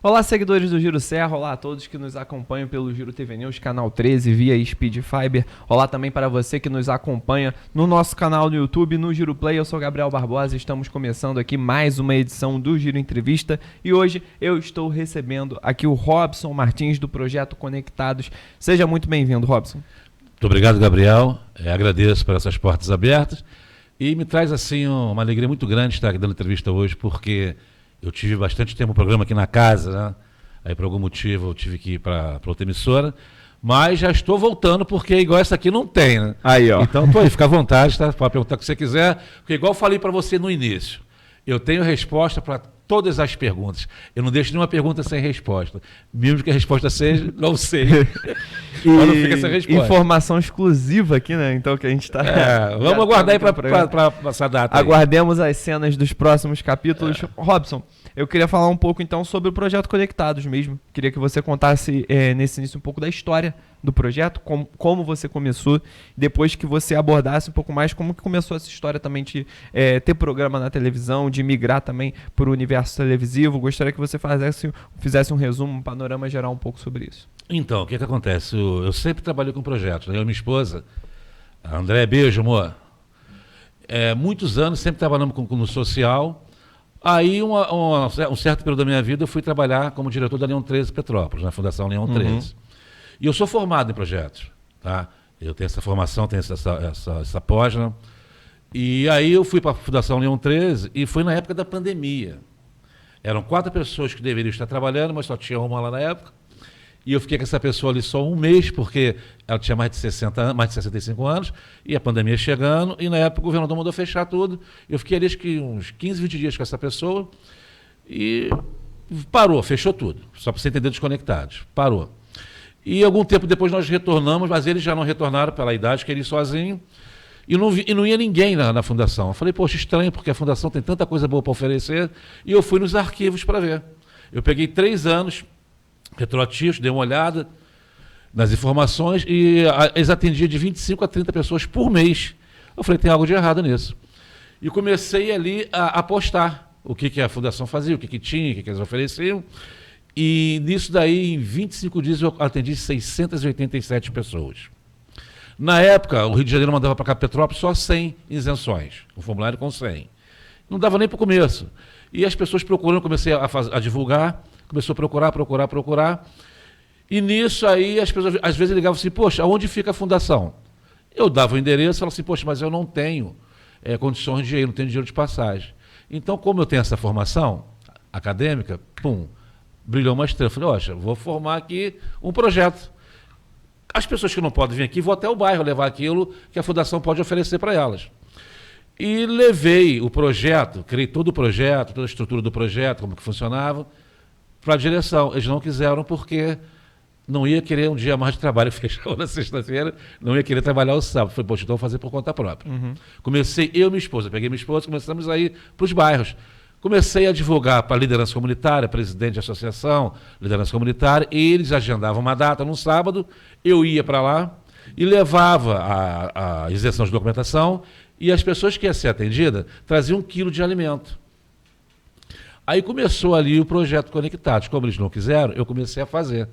Olá, seguidores do Giro Serra, olá a todos que nos acompanham pelo Giro TV News, canal 13, via Speed Fiber. Olá também para você que nos acompanha no nosso canal no YouTube, no Giro Play. Eu sou Gabriel Barbosa, estamos começando aqui mais uma edição do Giro Entrevista e hoje eu estou recebendo aqui o Robson Martins do Projeto Conectados. Seja muito bem-vindo, Robson. Muito obrigado, Gabriel. Agradeço por essas portas abertas e me traz assim uma alegria muito grande estar aqui dando entrevista hoje, porque eu tive bastante tempo no programa aqui na casa, né? Aí por algum motivo eu tive que ir para outra emissora, mas já estou voltando porque igual essa aqui não tem, né? Aí, ó. Então, tô aí, fica à vontade, tá? Pode perguntar o que você quiser, porque igual eu falei para você no início, eu tenho resposta para todas as perguntas. Eu não deixo nenhuma pergunta sem resposta. Mesmo que a resposta seja, não sei. E não fica sem resposta. Informação exclusiva aqui, né? Então que a gente está... vamos aguardar aí para essa data. Aguardemos as cenas dos próximos capítulos. Robson, eu queria falar um pouco então sobre o Projeto Conectados mesmo. Queria que você contasse nesse início um pouco da história do projeto, como você começou, depois que você abordasse um pouco mais como que começou essa história também de ter programa na televisão, de migrar também para o universo televisivo. Gostaria que você fizesse um resumo, um panorama geral um pouco sobre isso. Então, o que acontece? Eu sempre trabalhei com projetos, né? Eu e minha esposa, a André, beijo, amor. Muitos anos sempre trabalhando no social. Aí, um certo período da minha vida, eu fui trabalhar como diretor da Leão 13 Petrópolis, na Fundação Leão 13. E eu sou formado em projetos, tá? Eu tenho essa formação, tenho essa pós, né? E aí eu fui para a Fundação Leão 13 e foi na época da pandemia. Eram 4 pessoas que deveriam estar trabalhando, mas só tinha uma lá na época. E eu fiquei com essa pessoa ali só um mês, porque ela tinha mais de 65 anos, e a pandemia chegando, e na época o governador mandou fechar tudo. Eu fiquei ali acho que uns 15, 20 dias com essa pessoa, e parou, fechou tudo. Só para você entender, Desconectados. Parou. E algum tempo depois nós retornamos, mas eles já não retornaram pela idade, que ele sozinho, e não ia ninguém na fundação. Eu falei, poxa, estranho, porque a fundação tem tanta coisa boa para oferecer, e eu fui nos arquivos para ver. Eu peguei 3 anos retroativos, dei uma olhada nas informações, e eles atendiam de 25 a 30 pessoas por mês. Eu falei, tem algo de errado nisso. E comecei ali a apostar o que a fundação fazia, o que tinha, o que eles ofereciam. E nisso daí, em 25 dias, eu atendi 687 pessoas. Na época, o Rio de Janeiro mandava para cá Petrópolis só 100 isenções, um formulário com 100. Não dava nem para o começo. E as pessoas procurando, comecei a divulgar, começou a procurar. E nisso aí, as pessoas às vezes ligavam assim, poxa, onde fica a fundação? Eu dava o endereço e falava assim, poxa, mas eu não tenho condições de ir, não tenho dinheiro de passagem. Então, como eu tenho essa formação acadêmica, brilhou uma estrela. Eu falei, oxa, vou formar aqui um projeto. As pessoas que não podem vir aqui, vou até o bairro levar aquilo que a fundação pode oferecer para elas. E levei o projeto, criei todo o projeto, toda a estrutura do projeto, como que funcionava, para a direção. Eles não quiseram porque não ia querer um dia mais de trabalho, fechou na sexta-feira, não ia querer trabalhar o sábado. Falei, poxa, então vou fazer por conta própria. Comecei, eu e minha esposa, peguei minha esposa, começamos a ir para os bairros. Comecei a divulgar para a liderança comunitária, presidente de associação, liderança comunitária, e eles agendavam uma data num sábado, eu ia para lá e levava a isenção de documentação, e as pessoas que iam ser atendidas traziam 1 quilo de alimento. Aí começou ali o projeto Conectados. Como eles não quiseram, eu comecei a fazer.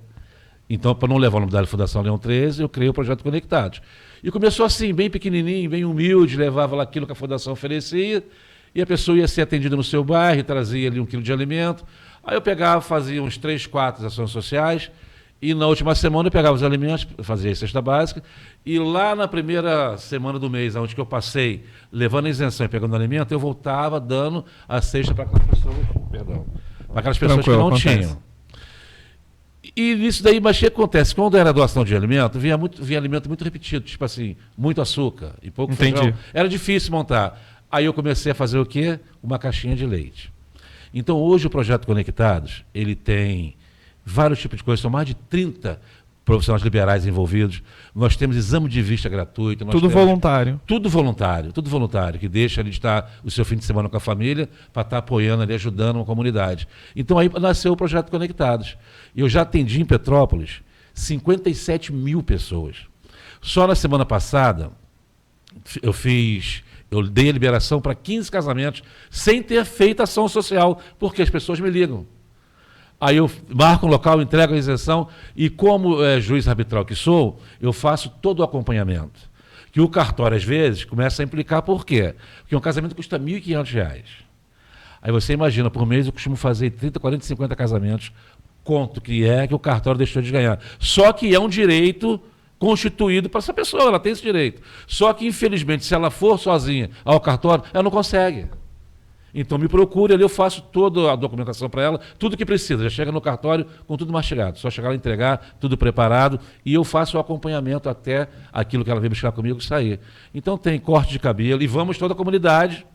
Então, para não levar o nome da Fundação Leão 13, eu criei o projeto Conectados. E começou assim, bem pequenininho, bem humilde, levava lá aquilo que a Fundação oferecia, e a pessoa ia ser atendida no seu bairro, trazia ali 1 quilo de alimento. Aí eu pegava, fazia uns 3, 4 ações sociais, e na última semana eu pegava os alimentos, fazia a cesta básica, e lá na primeira semana do mês, onde que eu passei, levando a isenção e pegando alimento, eu voltava dando a cesta para aquelas pessoas, para aquelas pessoas que não tinham. E nisso daí, mas o que acontece? Quando era doação de alimento, vinha alimento muito repetido, tipo assim, muito açúcar e pouco feijão. Era difícil montar. Aí eu comecei a fazer o quê? Uma caixinha de leite. Então hoje o Projeto Conectados, ele tem vários tipos de coisas, são mais de 30 profissionais liberais envolvidos. Nós temos exame de vista gratuito. Tudo voluntário. Tudo voluntário, que deixa ele estar o seu fim de semana com a família para estar apoiando ali, ajudando uma comunidade. Então aí nasceu o Projeto Conectados. Eu já atendi em Petrópolis 57 mil pessoas. Só na semana passada, eu dei a liberação para 15 casamentos sem ter feito ação social, porque as pessoas me ligam. Aí eu marco um local, entrego a isenção e como juiz arbitral que sou, eu faço todo o acompanhamento. Que o cartório, às vezes, começa a implicar por quê? Porque um casamento custa R$ 1.500. Aí você imagina, por mês eu costumo fazer 30, 40, 50 casamentos, quanto que o cartório deixou de ganhar. Só que é um direito constituído para essa pessoa, ela tem esse direito. Só que, infelizmente, se ela for sozinha ao cartório, ela não consegue. Então me procure, ali eu faço toda a documentação para ela, tudo que precisa, já chega no cartório com tudo mastigado, só chegar lá e entregar, tudo preparado, e eu faço o acompanhamento até aquilo que ela veio buscar comigo sair. Então tem corte de cabelo, e vamos toda a comunidade,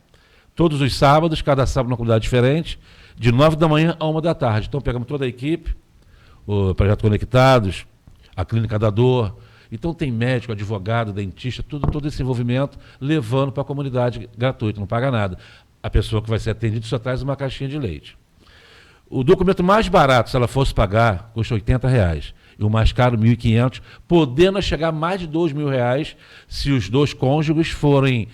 todos os sábados, cada sábado numa comunidade diferente, de 9 da manhã a 1 da tarde. Então pegamos toda a equipe, o Projeto Conectados, a Clínica da Dor, então tem médico, advogado, dentista, todo esse envolvimento, levando para a comunidade gratuito, não paga nada. A pessoa que vai ser atendida só traz uma caixinha de leite. O documento mais barato, se ela fosse pagar, custa R$80. E o mais caro, R$1.500, podendo chegar a mais de R$2.000 se os dois cônjuges forem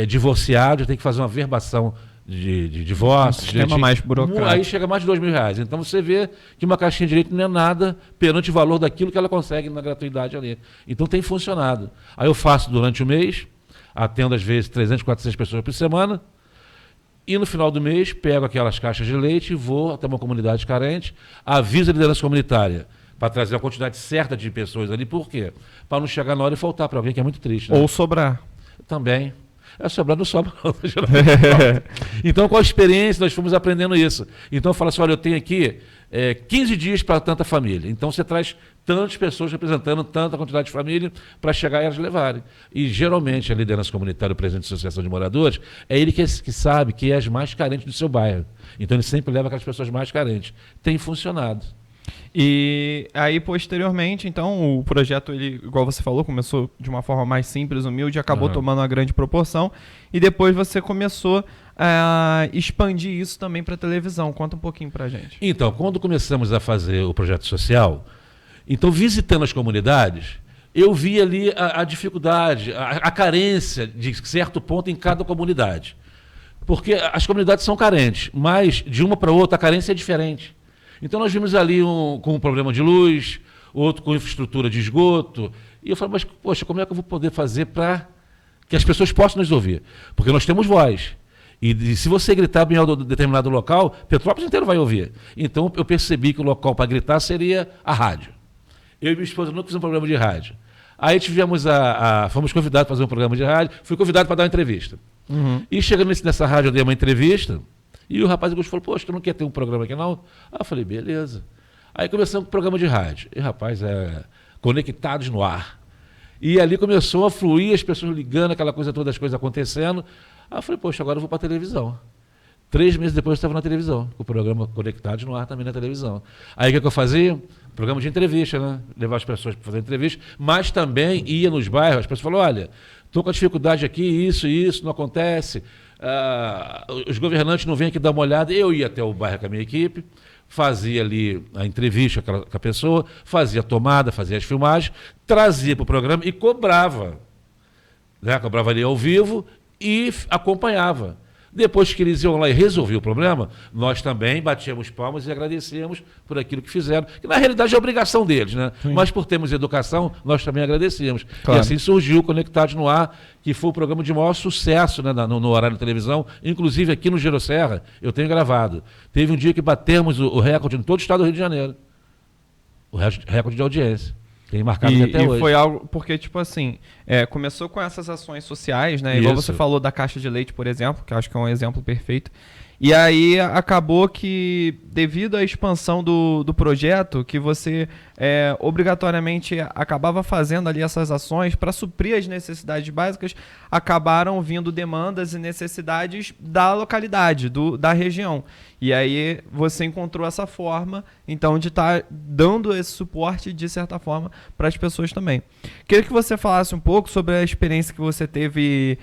divorciados, tem que fazer uma verbação de divórcio. Um esquema mais burocrático. Aí chega a mais de R$2.000. Então você vê que uma caixinha de leite não é nada perante o valor daquilo que ela consegue na gratuidade ali. Então tem funcionado. Aí eu faço durante o mês, atendo às vezes 300, 400 pessoas por semana, e no final do mês, pego aquelas caixas de leite e vou até uma comunidade carente, aviso a liderança comunitária para trazer a quantidade certa de pessoas ali. Por quê? Para não chegar na hora e faltar para alguém, que é muito triste. Né? Ou sobrar. Também. Sobrar não sobra. Então, com a experiência, nós fomos aprendendo isso. Então, eu falo assim, olha, eu tenho aqui 15 dias para tanta família. Então, você traz tantas pessoas representando tanta quantidade de família para chegar e elas levarem. E, geralmente, a liderança comunitária, o presidente da Associação de Moradores, é ele que sabe que é as mais carentes do seu bairro. Então, ele sempre leva aquelas pessoas mais carentes. Tem funcionado. E aí, posteriormente, então, o projeto, ele, igual você falou, começou de uma forma mais simples, humilde, acabou tomando uma grande proporção, e depois você começou a expandir isso também para a televisão. Conta um pouquinho para a gente. Então, quando começamos a fazer o projeto social, então, visitando as comunidades, eu vi ali a dificuldade, a carência de certo ponto em cada comunidade. Porque as comunidades são carentes, mas de uma para outra a carência é diferente. Então nós vimos ali com um problema de luz, outro com infraestrutura de esgoto, e eu falei, mas poxa, como é que eu vou poder fazer para que as pessoas possam nos ouvir? Porque nós temos voz. E se você gritar em um determinado local, Petrópolis inteiro vai ouvir. Então eu percebi que o local para gritar seria a rádio. Eu e minha esposa nunca fizemos um programa de rádio. Aí fomos convidados para fazer um programa de rádio, fui convidado para dar uma entrevista. E chegando nessa rádio, eu dei uma entrevista, e o rapaz falou, poxa, tu não quer ter um programa aqui não? Eu falei, beleza. Aí começamos com o programa de rádio. E rapaz, Conectados no Ar. E ali começou a fluir, as pessoas ligando, aquela coisa toda, as coisas acontecendo. Aí eu falei, poxa, agora eu vou para a televisão. 3 meses depois eu estava na televisão, com o programa Conectados no Ar também na televisão. Aí o que eu fazia? Programa de entrevista, né? Levar as pessoas para fazer entrevista, mas também ia nos bairros, as pessoas falavam, olha, estou com a dificuldade aqui, isso não acontece, os governantes não vêm aqui dar uma olhada. Eu ia até o bairro com a minha equipe, fazia ali a entrevista com a pessoa, fazia a tomada, fazia as filmagens, trazia para o programa e cobrava. Né? Cobrava ali ao vivo e acompanhava. Depois que eles iam lá e resolviam o problema, nós também batíamos palmas e agradecíamos por aquilo que fizeram, que na realidade é obrigação deles, né? Sim. Mas por termos educação, nós também agradecíamos. Claro. E assim surgiu o Conectados no Ar, que foi o programa de maior sucesso, né, no horário de televisão, inclusive aqui no Girosserra, eu tenho gravado. Teve um dia que batemos o recorde em todo o estado do Rio de Janeiro. O recorde de audiência. Tem marcado até hoje. E foi algo, porque, tipo assim, começou com essas ações sociais, né? Igual você falou da caixa de leite, por exemplo, que eu acho que é um exemplo perfeito. E aí acabou que, devido à expansão do projeto, que você obrigatoriamente acabava fazendo ali essas ações para suprir as necessidades básicas, acabaram vindo demandas e necessidades da localidade, da região. E aí você encontrou essa forma, então, de estar dando esse suporte, de certa forma, para as pessoas também. Queria que você falasse um pouco sobre a experiência que você teve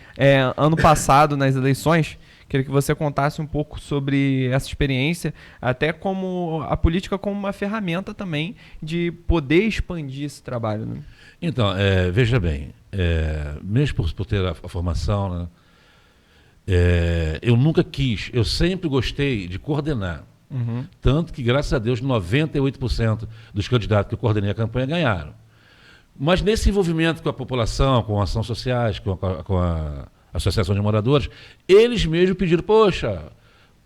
ano passado nas eleições. Queria que você contasse um pouco sobre essa experiência, até como a política como uma ferramenta também de poder expandir esse trabalho. Né? Então, veja bem, mesmo por ter a formação, né, eu nunca quis, eu sempre gostei de coordenar. Tanto que, graças a Deus, 98% dos candidatos que eu coordenei a campanha ganharam. Mas nesse envolvimento com a população, com ações sociais, com a associação de moradores, eles mesmos pediram, poxa,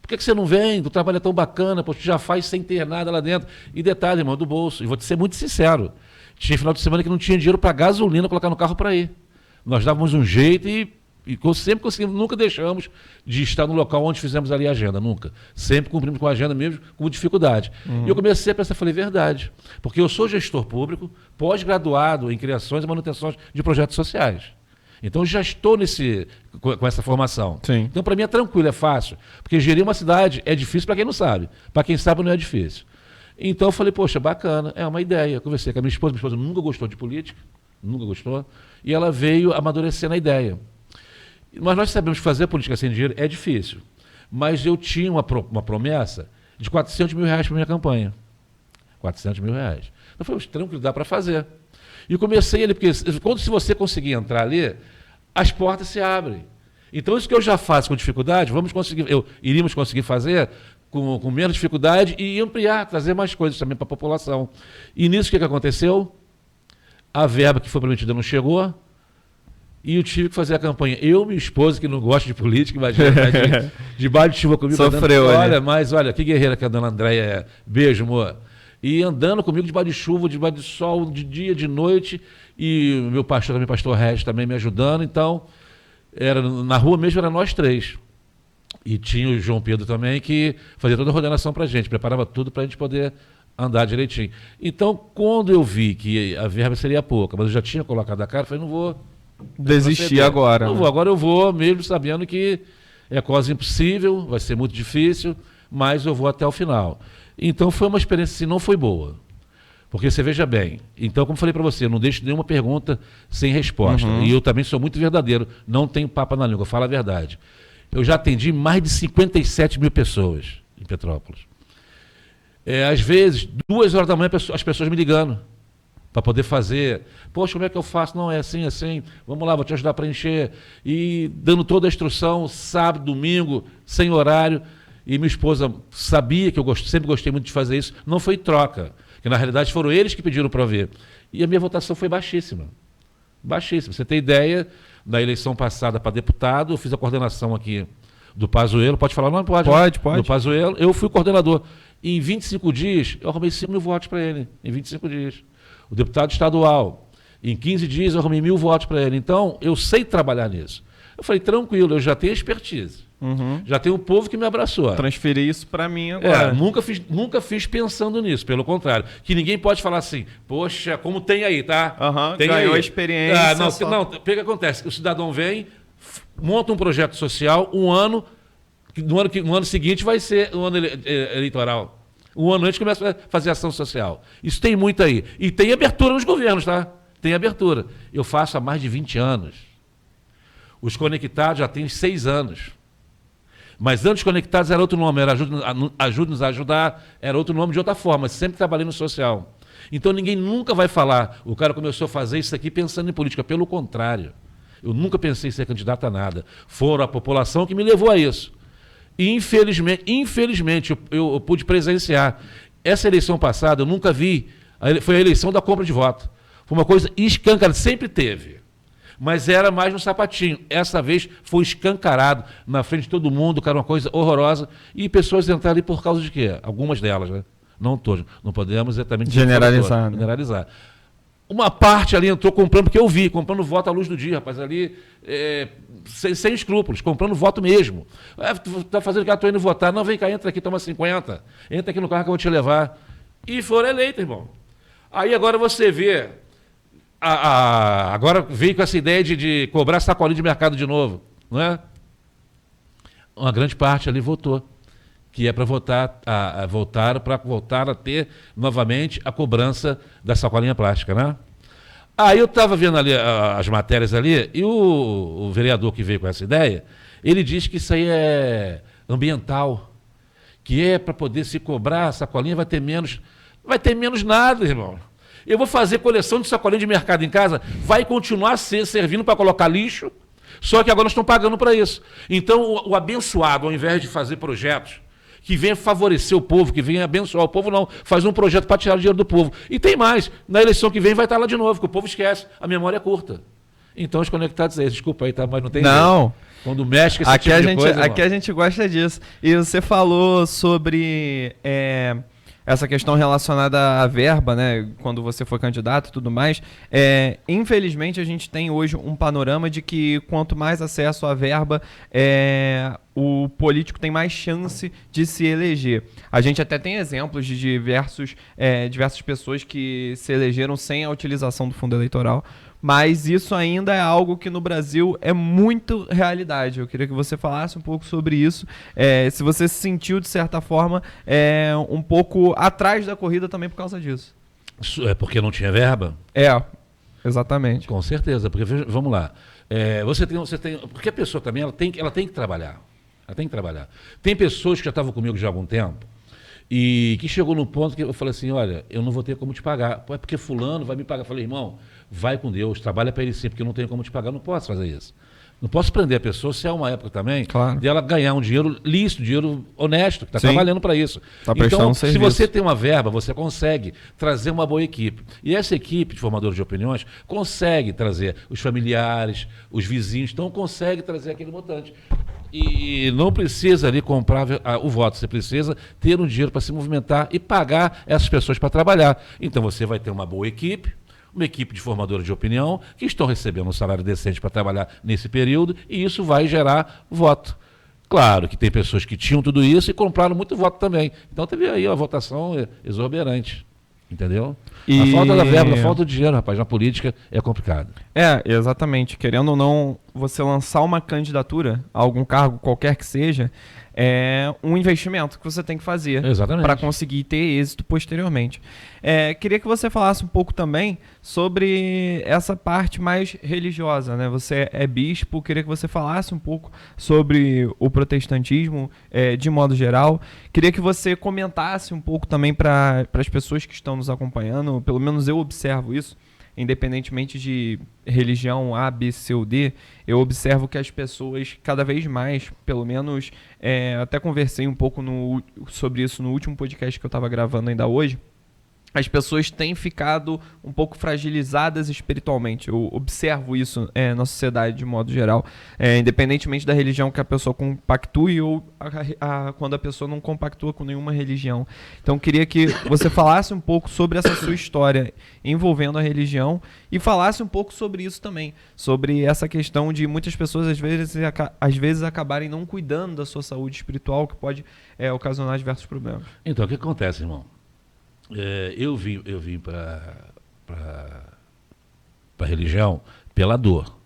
por que você não vem? O trabalho é tão bacana, poxa, já faz sem ter nada lá dentro. E detalhe, irmão, do bolso. E vou te ser muito sincero, tinha final de semana que não tinha dinheiro para gasolina, colocar no carro para ir. Nós dávamos um jeito e sempre conseguimos, nunca deixamos de estar no local onde fizemos ali a agenda, nunca. Sempre cumprimos com a agenda mesmo, com dificuldade. E eu comecei a pensar, falei, verdade, porque eu sou gestor público, pós-graduado em criações e manutenções de projetos sociais. Então eu já estou com essa formação. Sim. Então para mim é tranquilo, é fácil, porque gerir uma cidade é difícil para quem não sabe, para quem sabe não é difícil. Então eu falei, poxa, bacana, é uma ideia. Eu conversei com a minha esposa nunca gostou de política, nunca gostou, e ela veio amadurecer na ideia. Mas nós sabemos que fazer política sem dinheiro é difícil. Mas eu tinha uma promessa de R$400 mil para minha campanha. R$400 mil. Eu falei, tranquilo, dá para fazer. E comecei ali, porque se você conseguir entrar ali, as portas se abrem. Então isso que eu já faço com dificuldade, iríamos conseguir fazer com menos dificuldade e ampliar, trazer mais coisas também para a população. E nisso o que aconteceu? A verba que foi prometida não chegou. E eu tive que fazer a campanha. Eu, minha esposa, que não gosta de política, imagina, debaixo de chuva comigo. Sofreu, olha, que guerreira que a dona Andréia é. Beijo, amor. E andando comigo debaixo de chuva, debaixo de sol, de dia, de noite. E o meu pastor, também, pastor Regis, também me ajudando. Então, na rua mesmo, era nós três. E tinha o João Pedro também, que fazia toda a ordenação pra gente, preparava tudo pra gente poder andar direitinho. Então, quando eu vi que a verba seria pouca, mas eu já tinha colocado a cara, eu falei, não vou desistir agora. Não vou, agora eu vou, mesmo sabendo que é quase impossível, vai ser muito difícil, mas eu vou até o final. Então foi uma experiência assim, não foi boa. Porque você veja bem, então como falei para você, eu não deixo nenhuma pergunta sem resposta. E eu também sou muito verdadeiro, não tenho papo na língua, eu falo a verdade. Eu já atendi mais de 57 mil pessoas em Petrópolis. Às vezes, 2 horas da manhã, as pessoas me ligando para poder fazer. Poxa, como é que eu faço? Não, é assim, assim. Vamos lá, vou te ajudar a preencher. E dando toda a instrução, sábado, domingo, sem horário. E minha esposa sabia que eu sempre gostei muito de fazer isso. Não foi troca, que na realidade foram eles que pediram para ver. E a minha votação foi baixíssima. Baixíssima. Você tem ideia, na eleição passada para deputado, eu fiz a coordenação aqui do Pazuello. Pode falar o nome? Pode. Pode. Do Pazuello. Eu fui coordenador. E em 25 dias, eu arrumei 5 mil votos para ele. Em 25 dias. O deputado estadual. Em 15 dias eu arrumei 1.000 votos para ele. Então, eu sei trabalhar nisso. Eu falei, tranquilo, eu já tenho expertise. Já tenho um povo que me abraçou. Transferir isso para mim agora. Nunca fiz pensando nisso, pelo contrário. Que ninguém pode falar assim, poxa, como tem aí, tá? Tem ganhou aí. A experiência. Não, o que acontece? O cidadão vem, monta um projeto social, no ano seguinte vai ser o ano eleitoral. Um ano antes começa a fazer ação social. Isso tem muito aí. E tem abertura nos governos, tá? Tem abertura. Eu faço há mais de 20 anos. Os conectados já têm 6 anos. Mas antes conectados era outro nome, era Ajude-nos a Ajudar, era outro nome de outra forma, sempre trabalhei no social. Então ninguém nunca vai falar, o cara começou a fazer isso aqui pensando em política, pelo contrário. Eu nunca pensei em ser candidato a nada. Foram a população que me levou a isso. E infelizmente eu pude presenciar. Essa eleição passada eu nunca vi, foi a eleição da compra de voto. Foi uma coisa escancarada, sempre teve. Mas era mais no sapatinho. Essa vez foi escancarado na frente de todo mundo, cara, uma coisa horrorosa. E pessoas entraram ali por causa de quê? Algumas delas, né? Não todas. Não podemos exatamente generalizar. Generalizar. Uma parte ali entrou comprando, porque eu vi, comprando voto à luz do dia, rapaz, ali, sem escrúpulos, comprando voto mesmo. Tu tá fazendo que tô indo votar. Não, vem cá, entra aqui, toma 50. Entra aqui no carro que eu vou te levar. E foram eleitos, irmão. Aí agora você vê... agora veio com essa ideia de cobrar sacolinha de mercado de novo, não é? Uma grande parte ali votou, que é para voltar a ter novamente a cobrança da sacolinha plástica, né? Aí eu estava vendo ali as matérias ali, e o vereador que veio com essa ideia, ele diz que isso aí é ambiental, que é para poder se cobrar a sacolinha, vai ter menos nada, irmão. Eu vou fazer coleção de sacolinha de mercado em casa, vai continuar servindo para colocar lixo, só que agora nós estamos pagando para isso. Então, o abençoado, ao invés de fazer projetos que venha favorecer o povo, que venha abençoar o povo, não. Faz um projeto para tirar o dinheiro do povo. E tem mais, na eleição que vem vai estar lá de novo, que o povo esquece. A memória é curta. Então os conectados aí, desculpa aí, tá, mas não tem Não. jeito. Quando mexe com esse Aqui, tipo a de gente, coisa, aqui a gente gosta disso. E você falou sobre essa questão relacionada à verba, né? Quando você foi candidato e tudo mais. Infelizmente, a gente tem hoje um panorama de que quanto mais acesso à verba, o político tem mais chance de se eleger. A gente até tem exemplos de diversas pessoas que se elegeram sem a utilização do fundo eleitoral. Mas isso ainda é algo que no Brasil é muito realidade. Eu queria que você falasse um pouco sobre isso. Se você se sentiu, de certa forma, um pouco atrás da corrida também por causa disso. Isso é porque não tinha verba? Exatamente. Com certeza, porque vamos lá. Você tem, porque a pessoa também ela tem que trabalhar. Ela tem que trabalhar. Tem pessoas que já estavam comigo já há algum tempo e que chegou no ponto que eu falei assim, olha, eu não vou ter como te pagar. É porque fulano vai me pagar. Eu falei, irmão, vai com Deus, trabalha para ele sim, porque eu não tenho como te pagar, não posso fazer isso. Não posso prender a pessoa se é uma época também claro. de ela ganhar um dinheiro lícito, dinheiro honesto, que está trabalhando para isso. Tá prestando então, um se serviço. você tem uma verba, você consegue trazer uma boa equipe. E essa equipe de formadores de opiniões consegue trazer os familiares, os vizinhos, então consegue trazer aquele votante. E não precisa ali comprar o voto, você precisa ter um dinheiro para se movimentar e pagar essas pessoas para trabalhar. Então você vai ter uma boa equipe, uma equipe de formadores de opinião que estão recebendo um salário decente para trabalhar nesse período e isso vai gerar voto. Claro que tem pessoas que tinham tudo isso e compraram muito voto também. Então teve aí uma votação exorbitante. Entendeu? E... A falta da verba, a falta de dinheiro, rapaz, na política é complicado. Exatamente. Querendo ou não, você lançar uma candidatura a algum cargo, qualquer que seja, é um investimento que você tem que fazer para conseguir ter êxito posteriormente. Queria que você falasse um pouco também sobre essa parte mais religiosa, né? Você é bispo, queria que você falasse um pouco sobre o protestantismo de modo geral. Queria que você comentasse um pouco também para as pessoas que estão nos acompanhando, pelo menos eu observo isso, independentemente de religião A, B, C ou D, eu observo que as pessoas cada vez mais, pelo menos, até conversei um pouco sobre isso no último podcast que eu estava gravando ainda hoje, as pessoas têm ficado um pouco fragilizadas espiritualmente. Eu observo isso na sociedade de modo geral, independentemente da religião que a pessoa compactue ou quando a pessoa não compactua com nenhuma religião. Então, queria que você falasse um pouco sobre essa sua história envolvendo a religião e falasse um pouco sobre isso também, sobre essa questão de muitas pessoas às vezes acabarem não cuidando da sua saúde espiritual, que pode ocasionar diversos problemas. Então, o que acontece, irmão? Eu vim para a religião pela dor.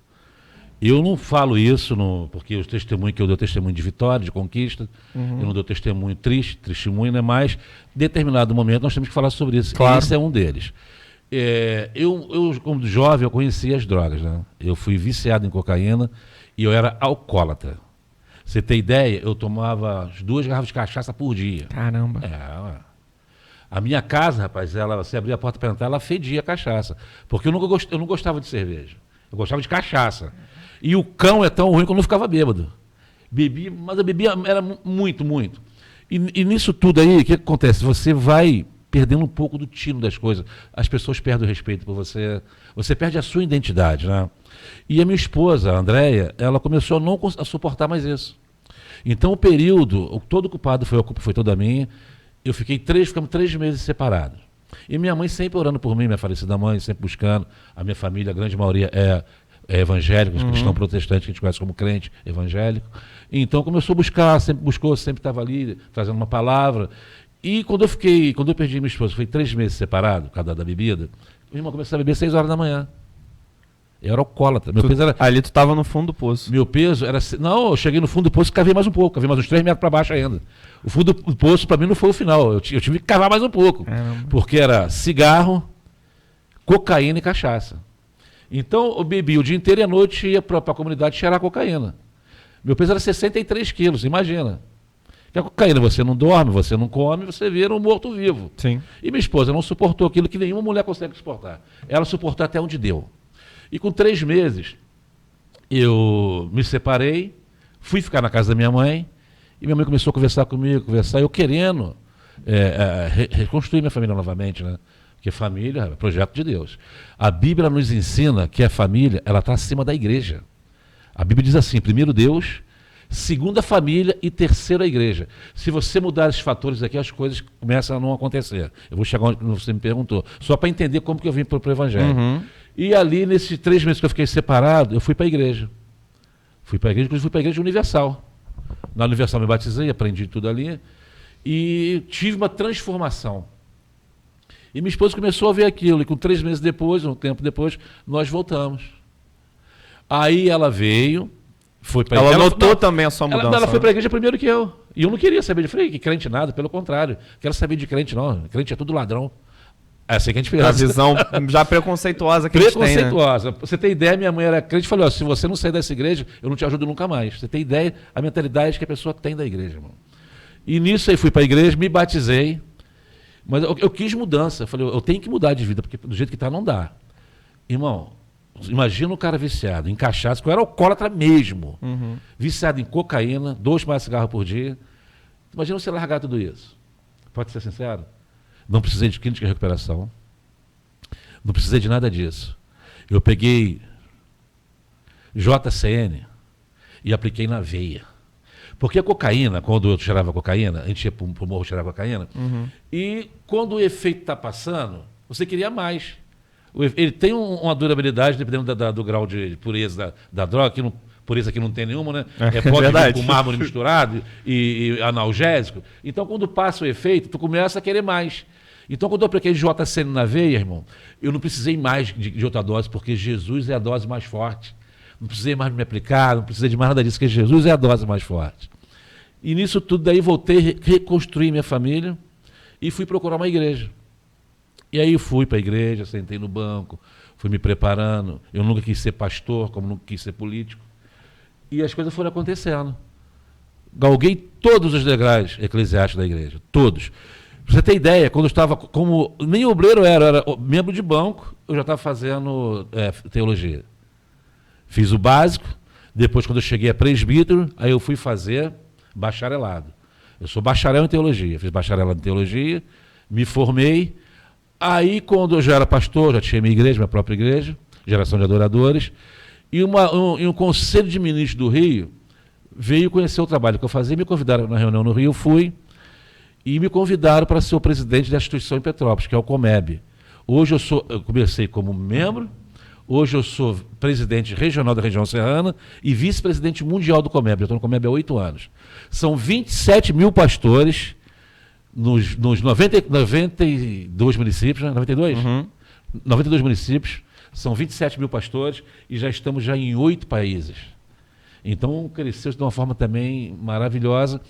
Eu não falo isso porque o testemunho que eu dou testemunho de vitória, de conquista, eu não dou testemunho triste, testemunho, né? Mas, em determinado momento, nós temos que falar sobre isso. Claro. Esse é um deles. Eu, como jovem, eu conhecia as drogas, né? Eu fui viciado em cocaína e eu era alcoólatra. Você tem ideia? Eu tomava 2 garrafas de cachaça por dia. Caramba. A minha casa, rapaz, você abria a porta para entrar, ela fedia cachaça. Porque eu não gostava de cerveja. Eu gostava de cachaça. E o cão é tão ruim que eu não ficava bêbado. Bebia, mas eu bebia, era muito, muito. E nisso tudo aí, o que acontece? Você vai perdendo um pouco do tino das coisas. As pessoas perdem o respeito por você. Você perde a sua identidade, né? E a minha esposa, a Andréia, ela começou a não suportar mais isso. Então o período, todo o culpado a culpa foi toda minha. Ficamos 3 meses separados. E minha mãe sempre orando por mim, minha falecida mãe, sempre buscando. A minha família, a grande maioria é evangélico, cristão protestante, que a gente conhece como crente evangélico. Então começou a buscar, sempre buscou, sempre estava ali, trazendo uma palavra. E quando eu perdi minha esposa, foi 3 meses separado, por causa da bebida, meu irmão começou a beber 6 horas da manhã. Eu era alcoólatra. Ali tu estava no fundo do poço. Meu peso era... Não, eu cheguei no fundo do poço e cavei mais um pouco. Cavei mais uns 3 metros para baixo ainda. O fundo do poço, para mim, não foi o final. Eu tive que cavar mais um pouco. Porque era cigarro, cocaína e cachaça. Então, eu bebi o dia inteiro e à noite ia para a comunidade cheirar cocaína. Meu peso era 63 quilos, imagina. Porque a cocaína, você não dorme, você não come, você vira um morto-vivo. Sim. E minha esposa não suportou aquilo que nenhuma mulher consegue suportar. Ela suportou até onde deu. E com 3 meses, eu me separei, fui ficar na casa da minha mãe, E minha mãe começou a conversar comigo, eu querendo reconstruir minha família novamente, né? Porque família é projeto de Deus. A Bíblia nos ensina que a família, ela está acima da igreja. A Bíblia diz assim, primeiro Deus, segundo a família e terceiro a igreja. Se você mudar esses fatores aqui, as coisas começam a não acontecer. Eu vou chegar onde você me perguntou, só para entender como que eu vim para o Evangelho. Uhum. E ali, nesses 3 meses que eu fiquei separado, eu fui para a igreja. Inclusive fui para a Igreja Universal. Na Universal me batizei, aprendi tudo ali, e tive uma transformação. E minha esposa começou a ver aquilo, e com 3 meses depois, um tempo depois, nós voltamos. Aí ela veio, foi para a igreja. Ela notou também a sua mudança. Ela foi para a igreja primeiro que eu. E eu não queria saber de frei, que crente nada, pelo contrário. Quero saber de crente, não. Crente é tudo ladrão. É assim que a gente pensa. A visão já preconceituosa que a gente tem, né? Preconceituosa. Você tem ideia, minha mãe era crente e falou, se você não sair dessa igreja, eu não te ajudo nunca mais. Você tem ideia, a mentalidade que a pessoa tem da igreja, irmão. E nisso aí fui para a igreja, me batizei, mas eu quis mudança. Eu falei, eu tenho que mudar de vida, porque do jeito que está não dá. Irmão, imagina um cara viciado, em cachaça, que eu era alcoólatra mesmo. Uhum. Viciado em cocaína, 2 maços de cigarro por dia. Imagina você largar tudo isso. Pode ser sincero? Não precisei de clínica de recuperação. Não precisei de nada disso. Eu peguei JCN e apliquei na veia. Porque a cocaína, quando eu cheirava cocaína, a gente ia para o morro cheirar cocaína, e quando o efeito está passando, você queria mais. Ele tem uma durabilidade, dependendo do grau de pureza da droga, que não, pureza que não tem nenhuma, né? Pode com mármore misturado e analgésico. Então, quando passa o efeito, tu começa a querer mais. Então, quando eu apliquei JCN na veia, irmão, eu não precisei mais de outra dose, porque Jesus é a dose mais forte. Não precisei mais me aplicar, não precisei de mais nada disso, porque Jesus é a dose mais forte. E nisso tudo daí voltei, reconstruí minha família e fui procurar uma igreja. E aí fui para a igreja, sentei no banco, fui me preparando. Eu nunca quis ser pastor, como nunca quis ser político. E as coisas foram acontecendo. Galguei todos os degraus eclesiásticos da igreja, todos. Pra você ter ideia, quando eu estava como nem obreiro era membro de banco, eu já estava fazendo teologia. Fiz o básico, depois quando eu cheguei a presbítero, aí eu fui fazer bacharelado. Eu sou bacharel em teologia, fiz bacharelado em teologia, me formei. Aí quando eu já era pastor, já tinha minha igreja, minha própria igreja, geração de adoradores, e um conselho de ministros do Rio veio conhecer o trabalho que eu fazia, me convidaram na reunião no Rio, eu fui, e me convidaram para ser o presidente da instituição em Petrópolis, que é o Comeb. Hoje eu comecei como membro, hoje eu sou presidente regional da região serrana e vice-presidente mundial do Comeb. Eu estou no Comeb há 8 anos. São 27 mil pastores nos 92 municípios, né? 92? 92 municípios, são 27 mil pastores e já estamos em 8 países. Então cresceu de uma forma também maravilhosa.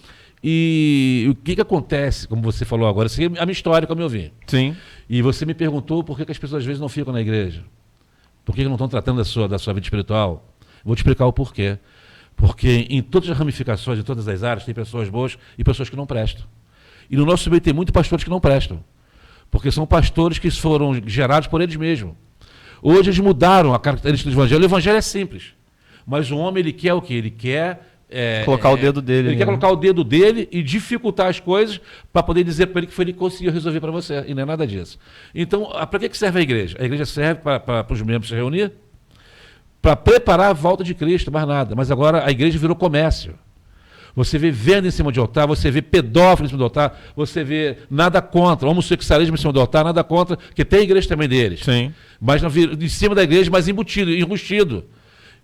E o que acontece, como você falou agora, isso é a minha história, como eu vi. Sim. E você me perguntou por que as pessoas às vezes não ficam na igreja. Por que não estão tratando da sua vida espiritual? Vou te explicar o porquê. Porque em todas as ramificações, em todas as áreas, tem pessoas boas e pessoas que não prestam. E no nosso meio tem muitos pastores que não prestam. Porque são pastores que foram gerados por eles mesmos. Hoje eles mudaram a característica do evangelho. O evangelho é simples. Mas o homem, ele quer o quê? Ele quer... colocar o dedo dele. Ele quer colocar o dedo dele e dificultar as coisas para poder dizer para ele que foi ele que conseguiu resolver para você. E não é nada disso. Então, para que serve a igreja? A igreja serve para os membros se reunir, para preparar a volta de Cristo, mais nada. Mas agora a igreja virou comércio. Você vê venda em cima de altar, você vê pedófilo em cima do altar, você vê nada contra, homossexualismo em cima do altar, nada contra, que tem igreja também deles. Sim. Mas em cima da igreja, mas embutido, enrustido.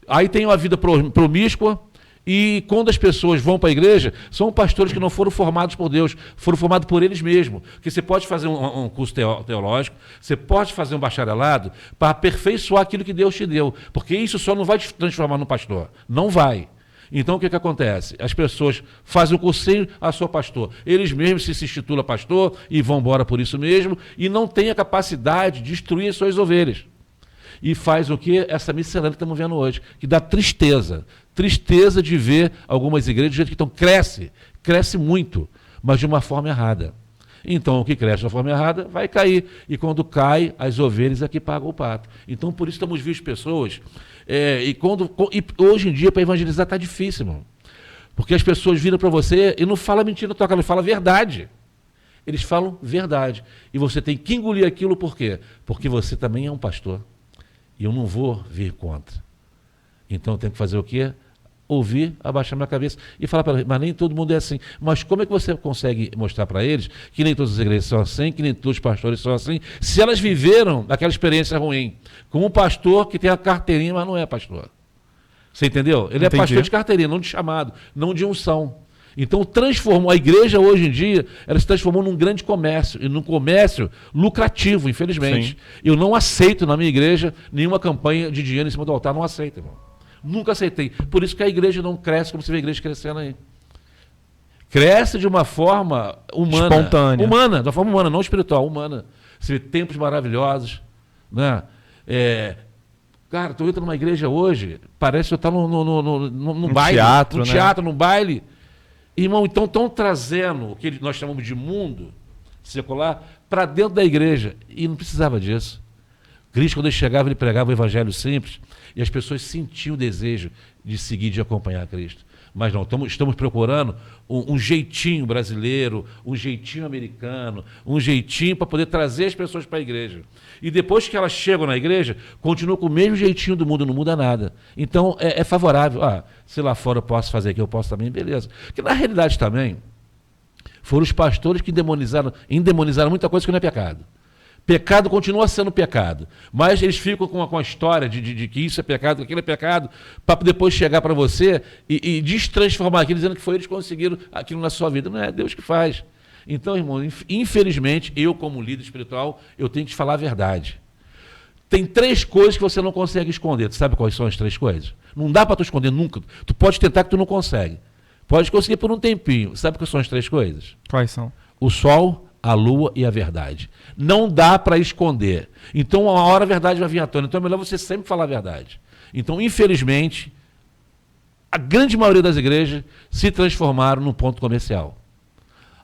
Aí tem uma vida promíscua. E quando as pessoas vão para a igreja, são pastores que não foram formados por Deus, foram formados por eles mesmos. Porque você pode fazer um curso teológico, você pode fazer um bacharelado para aperfeiçoar aquilo que Deus te deu. Porque isso só não vai te transformar num pastor. Não vai. Então o que acontece? As pessoas fazem o cursinho, sou pastor. Eles mesmos se institulam pastor e vão embora por isso mesmo e não têm a capacidade de instruir as suas ovelhas. E faz o que? Essa miscelânea que estamos vendo hoje, que dá tristeza. Tristeza de ver algumas igrejas do jeito que estão. Cresce muito, mas de uma forma errada. Então, o que cresce de uma forma errada vai cair. E quando cai, as ovelhas é que pagam o pato. Então, por isso estamos vendo pessoas. E hoje em dia, para evangelizar, está difícil, irmão. Porque as pessoas viram para você e não falam mentira na tua cara, eles falam verdade. Eles falam verdade. E você tem que engolir aquilo por quê? Porque você também é um pastor. E eu não vou vir contra. Então eu tenho que fazer o quê? Ouvir, abaixar minha cabeça e falar para eles, mas nem todo mundo é assim. Mas como é que você consegue mostrar para eles que nem todas as igrejas são assim, que nem todos os pastores são assim, se elas viveram aquela experiência ruim? Com um pastor que tem a carteirinha, mas não é pastor. Você entendeu? Ele Entendi. é pastor de carteirinha, não de chamado, não de unção. Então transformou, a igreja hoje em dia, ela se transformou num grande comércio, e num comércio lucrativo, infelizmente. Sim. Eu não aceito na minha igreja nenhuma campanha de dinheiro em cima do altar, não aceito, irmão. Nunca aceitei. Por isso que a igreja não cresce como você vê a igreja crescendo aí. Cresce de uma forma humana. Espontânea. Humana, de uma forma humana, não espiritual, humana. Você vê tempos maravilhosos, né? Cara, tu entra numa igreja hoje, parece que você está num baile. Teatro, num né? teatro, num baile. Irmão, então estão trazendo o que nós chamamos de mundo secular para dentro da igreja. E não precisava disso. Cristo, quando ele chegava, ele pregava o evangelho simples e as pessoas sentiam o desejo de seguir, de acompanhar Cristo. Mas não, estamos procurando um jeitinho brasileiro, um jeitinho americano, um jeitinho para poder trazer as pessoas para a igreja. E depois que elas chegam na igreja, continuam com o mesmo jeitinho do mundo, não muda nada. Então é favorável. Se lá fora eu posso fazer aqui, eu posso também, beleza. Porque na realidade também, foram os pastores que endemonizaram muita coisa que não é pecado. Pecado continua sendo pecado, mas eles ficam com a história de que isso é pecado, que aquilo é pecado, para depois chegar para você e destransformar aquilo, dizendo que foi eles que conseguiram aquilo na sua vida. Não é Deus que faz. Então, irmão, infelizmente, eu como líder espiritual, eu tenho que te falar a verdade. Tem 3 coisas que você não consegue esconder. Tu sabe quais são as 3 coisas? Não dá para tu esconder nunca. Tu pode tentar que tu não consegue. Pode conseguir por um tempinho. Sabe quais são as 3 coisas? Quais são? O sol, a lua e a verdade. Não dá para esconder. Então, uma hora a verdade vai vir à tona. Então, é melhor você sempre falar a verdade. Então, infelizmente, a grande maioria das igrejas se transformaram num ponto comercial.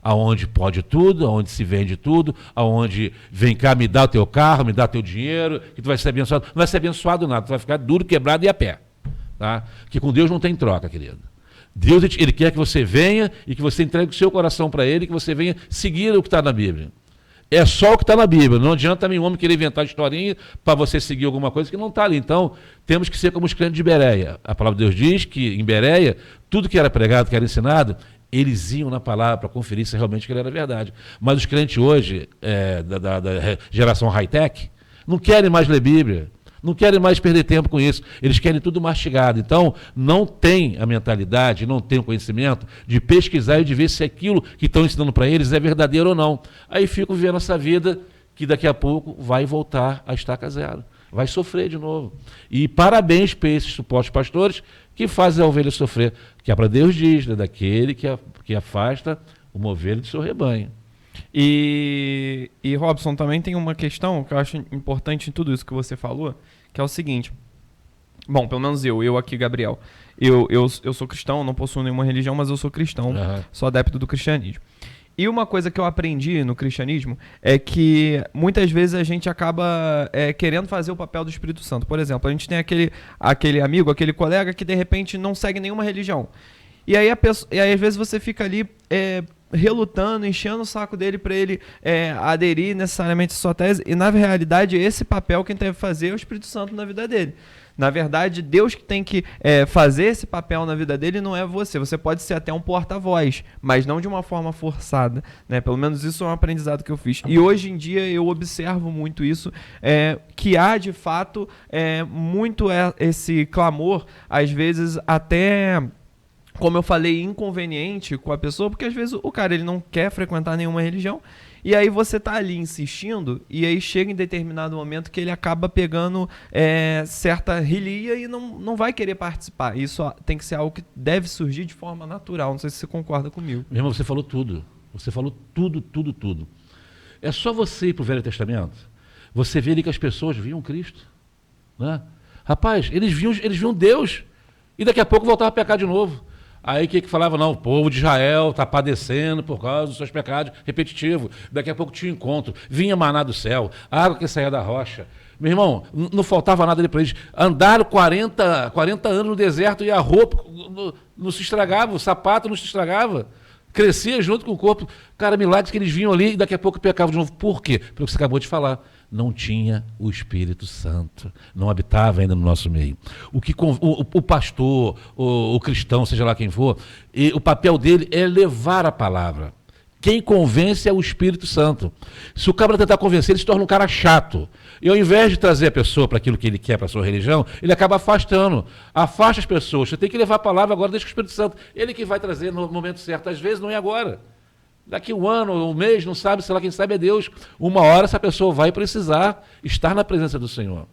Aonde pode tudo, aonde se vende tudo, aonde vem cá, me dá o teu carro, me dá o teu dinheiro, que tu vai ser abençoado. Não vai ser abençoado nada, tu vai ficar duro, quebrado e a pé. Tá? Que com Deus não tem troca, querido. Deus, ele quer que você venha e que você entregue o seu coração para ele, que você venha seguir o que está na Bíblia. É só o que está na Bíblia. Não adianta nenhum homem querer inventar historinha para você seguir alguma coisa que não está ali. Então, temos que ser como os crentes de Bereia. A palavra de Deus diz que em Bereia, tudo que era pregado, que era ensinado, eles iam na palavra para conferir se realmente aquilo era verdade. Mas os crentes hoje, da geração high-tech, não querem mais ler Bíblia. Não querem mais perder tempo com isso. Eles querem tudo mastigado. Então, não tem a mentalidade, não tem o conhecimento de pesquisar e de ver se aquilo que estão ensinando para eles é verdadeiro ou não. Aí ficam vivendo essa vida que daqui a pouco vai voltar a estaca zero. Vai sofrer de novo. E parabéns para esses supostos pastores que fazem a ovelha sofrer. Que a palavra de Deus diz, né, daquele que afasta uma ovelha do seu rebanho. E Robson, também tem uma questão que eu acho importante em tudo isso que você falou, que é o seguinte. Bom, pelo menos eu aqui, Gabriel. Eu sou cristão, não possuo nenhuma religião, mas eu sou cristão, sou adepto do cristianismo. E uma coisa que eu aprendi no cristianismo é que muitas vezes a gente acaba querendo fazer o papel do Espírito Santo. Por exemplo, a gente tem aquele amigo, aquele colega que de repente não segue nenhuma religião. E aí, às vezes você fica ali relutando, enchendo o saco dele para ele aderir necessariamente à sua tese. E na realidade esse papel quem deve fazer é o Espírito Santo na vida dele. Na verdade, Deus que tem que fazer esse papel na vida dele, não é você. Você pode ser até um porta-voz, mas não de uma forma forçada, né? Pelo menos isso é um aprendizado que eu fiz. E hoje em dia eu observo muito isso, que há de fato muito esse clamor, às vezes até, como eu falei, inconveniente com a pessoa, porque às vezes o cara ele não quer frequentar nenhuma religião. E aí você tá ali insistindo, e aí chega em determinado momento que ele acaba pegando certa relia e não vai querer participar. Isso tem que ser algo que deve surgir de forma natural. Não sei se você concorda comigo. Meu irmão, você falou tudo. Você falou tudo. É só você ir para o Velho Testamento. Você vê ali que as pessoas viam Cristo. Né? Rapaz, eles viam Deus. E daqui a pouco voltava a pecar de novo. Aí o que falava? Não, o povo de Israel está padecendo por causa dos seus pecados repetitivos. Daqui a pouco tinha um encontro. Vinha maná do céu, água que saía da rocha. Meu irmão, não faltava nada ali para eles. Andaram 40 anos no deserto e a roupa não se estragava, o sapato não se estragava. Crescia junto com o corpo. Cara, milagres que eles vinham ali e daqui a pouco pecavam de novo. Por quê? Pelo que você acabou de falar. Não tinha o Espírito Santo. Não habitava ainda no nosso meio. O pastor, o cristão, seja lá quem for, o papel dele é levar a palavra. Quem convence é o Espírito Santo. Se o cara tentar convencer, ele se torna um cara chato. E ao invés de trazer a pessoa para aquilo que ele quer, para a sua religião, ele acaba afastando. Afasta as pessoas. Você tem que levar a palavra agora, deixa o Espírito Santo. Ele que vai trazer no momento certo. Às vezes não é agora. Daqui um ano, um mês, não sabe, sei lá, quem sabe é Deus. Uma hora essa pessoa vai precisar estar na presença do Senhor.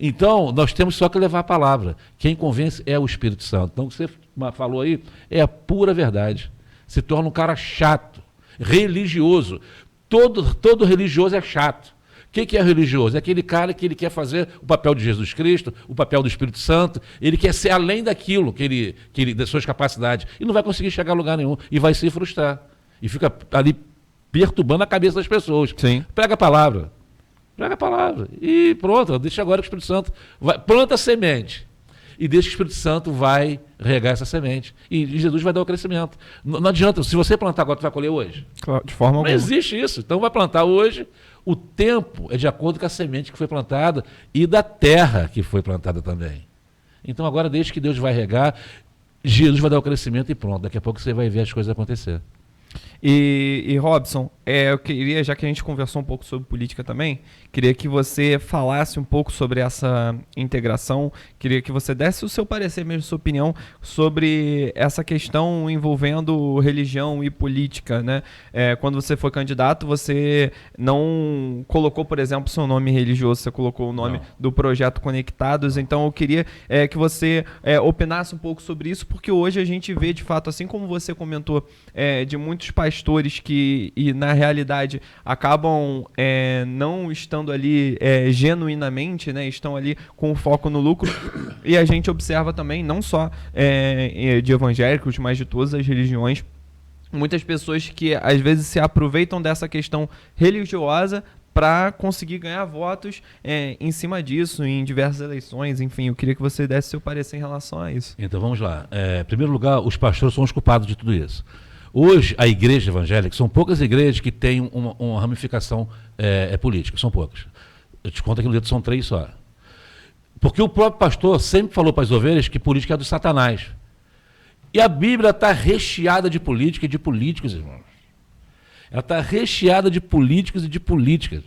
Então, nós temos só que levar a palavra. Quem convence é o Espírito Santo. Então, o que você falou aí é a pura verdade. Se torna um cara chato. Religioso. Todo religioso é chato. O que é religioso? É aquele cara que ele quer fazer o papel de Jesus Cristo, o papel do Espírito Santo, ele quer ser além daquilo das suas capacidades, e não vai conseguir chegar a lugar nenhum, e vai se frustrar. E fica ali perturbando a cabeça das pessoas. Sim. Prega a palavra. E pronto, deixa agora que o Espírito Santo planta a semente. E deixa que o Espírito Santo vai regar essa semente. E Jesus vai dar o crescimento. Não adianta, se você plantar agora, tu vai colher hoje? Claro, de forma alguma. Não existe isso. Então vai plantar hoje. O tempo é de acordo com a semente que foi plantada e da terra que foi plantada também. Então agora deixa que Deus vai regar, Jesus vai dar o crescimento e pronto. Daqui a pouco você vai ver as coisas acontecer. E Robson, eu queria, já que a gente conversou um pouco sobre política também, queria que você falasse um pouco sobre essa integração, queria que você desse o seu parecer mesmo, sua opinião sobre essa questão envolvendo religião e política, né? Quando você foi candidato, você não colocou, por exemplo, seu nome religioso, você colocou o nome do Projeto Conectados, então eu queria que você opinasse um pouco sobre isso, porque hoje a gente vê, de fato, assim como você comentou, de muitos pastores que, na realidade, acabam não estando ali genuinamente, né, estão ali com foco no lucro, e a gente observa também, não só de evangélicos, mas de todas as religiões, muitas pessoas que às vezes se aproveitam dessa questão religiosa para conseguir ganhar votos em cima disso, em diversas eleições, enfim, eu queria que você desse seu parecer em relação a isso. Então vamos lá. Em primeiro lugar, os pastores são os culpados de tudo isso. Hoje, a igreja evangélica, são poucas igrejas que têm uma ramificação política, são poucas. Eu te conto aqui no dedo, são 3 só. Porque o próprio pastor sempre falou para as ovelhas que política é do Satanás. E a Bíblia está recheada de política e de políticos, irmãos. Ela está recheada de políticos e de políticas.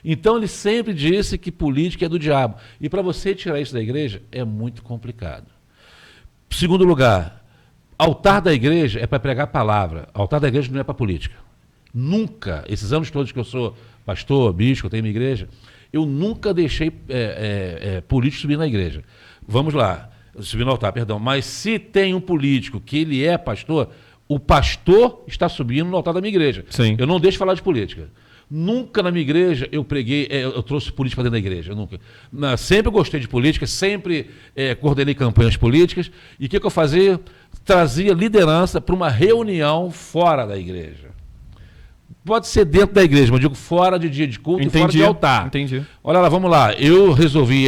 Então ele sempre disse que política é do diabo. E para você tirar isso da igreja é muito complicado. Segundo lugar, altar da igreja é para pregar a palavra. Altar da igreja não é para política. Nunca, esses anos todos que eu sou pastor, bispo, eu tenho minha igreja, eu nunca deixei político subir na igreja. Vamos lá, subir no altar, perdão. Mas se tem um político que ele é pastor, o pastor está subindo no altar da minha igreja. Sim. Eu não deixo falar de política. Nunca na minha igreja eu preguei, eu trouxe política para dentro da igreja. Nunca. Sempre gostei de política, sempre coordenei campanhas políticas. E o que eu fazia? Trazia liderança para uma reunião fora da igreja. Pode ser dentro da igreja, mas digo fora de dia de culto. Entendi, e fora de altar. Entendi. Olha lá, vamos lá. Eu resolvi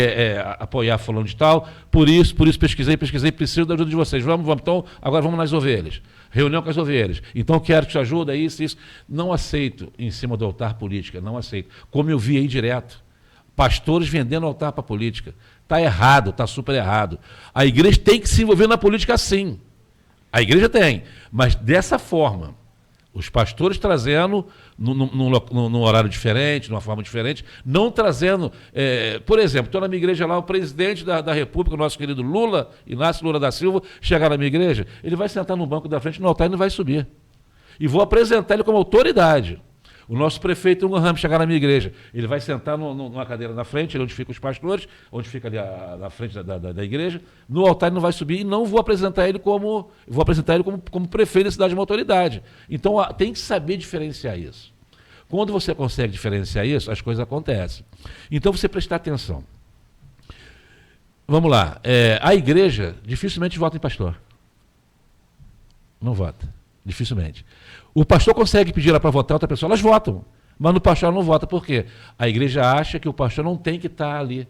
apoiar fulano de tal, por isso pesquisei, preciso da ajuda de vocês. Vamos, então agora vamos nas ovelhas. Reunião com as ovelhas. Então quero que te ajude, isso. Não aceito em cima do altar política, não aceito. Como eu vi aí direto, pastores vendendo altar para política. Está errado, está super errado. A igreja tem que se envolver na política sim. A igreja tem, mas dessa forma. Os pastores trazendo num horário diferente, numa forma diferente, não trazendo... por exemplo, estou na minha igreja lá, o presidente da República, o nosso querido Lula, Inácio Lula da Silva, chegar na minha igreja, ele vai sentar no banco da frente, no altar, e não vai subir. E vou apresentar ele como autoridade. O nosso prefeito Hugo Ramos chegar na minha igreja, ele vai sentar numa cadeira na frente, onde ficam os pastores, onde fica ali na frente da igreja, no altar ele não vai subir e não vou apresentar ele como prefeito da cidade, uma autoridade. Então tem que saber diferenciar isso. Quando você consegue diferenciar isso, as coisas acontecem. Então você prestar atenção. Vamos lá, a igreja dificilmente vota em pastor. Não vota, dificilmente. O pastor consegue pedir ela para votar outra pessoa, elas votam. Mas no pastor ela não vota. Por quê? A igreja acha que o pastor não tem que estar ali.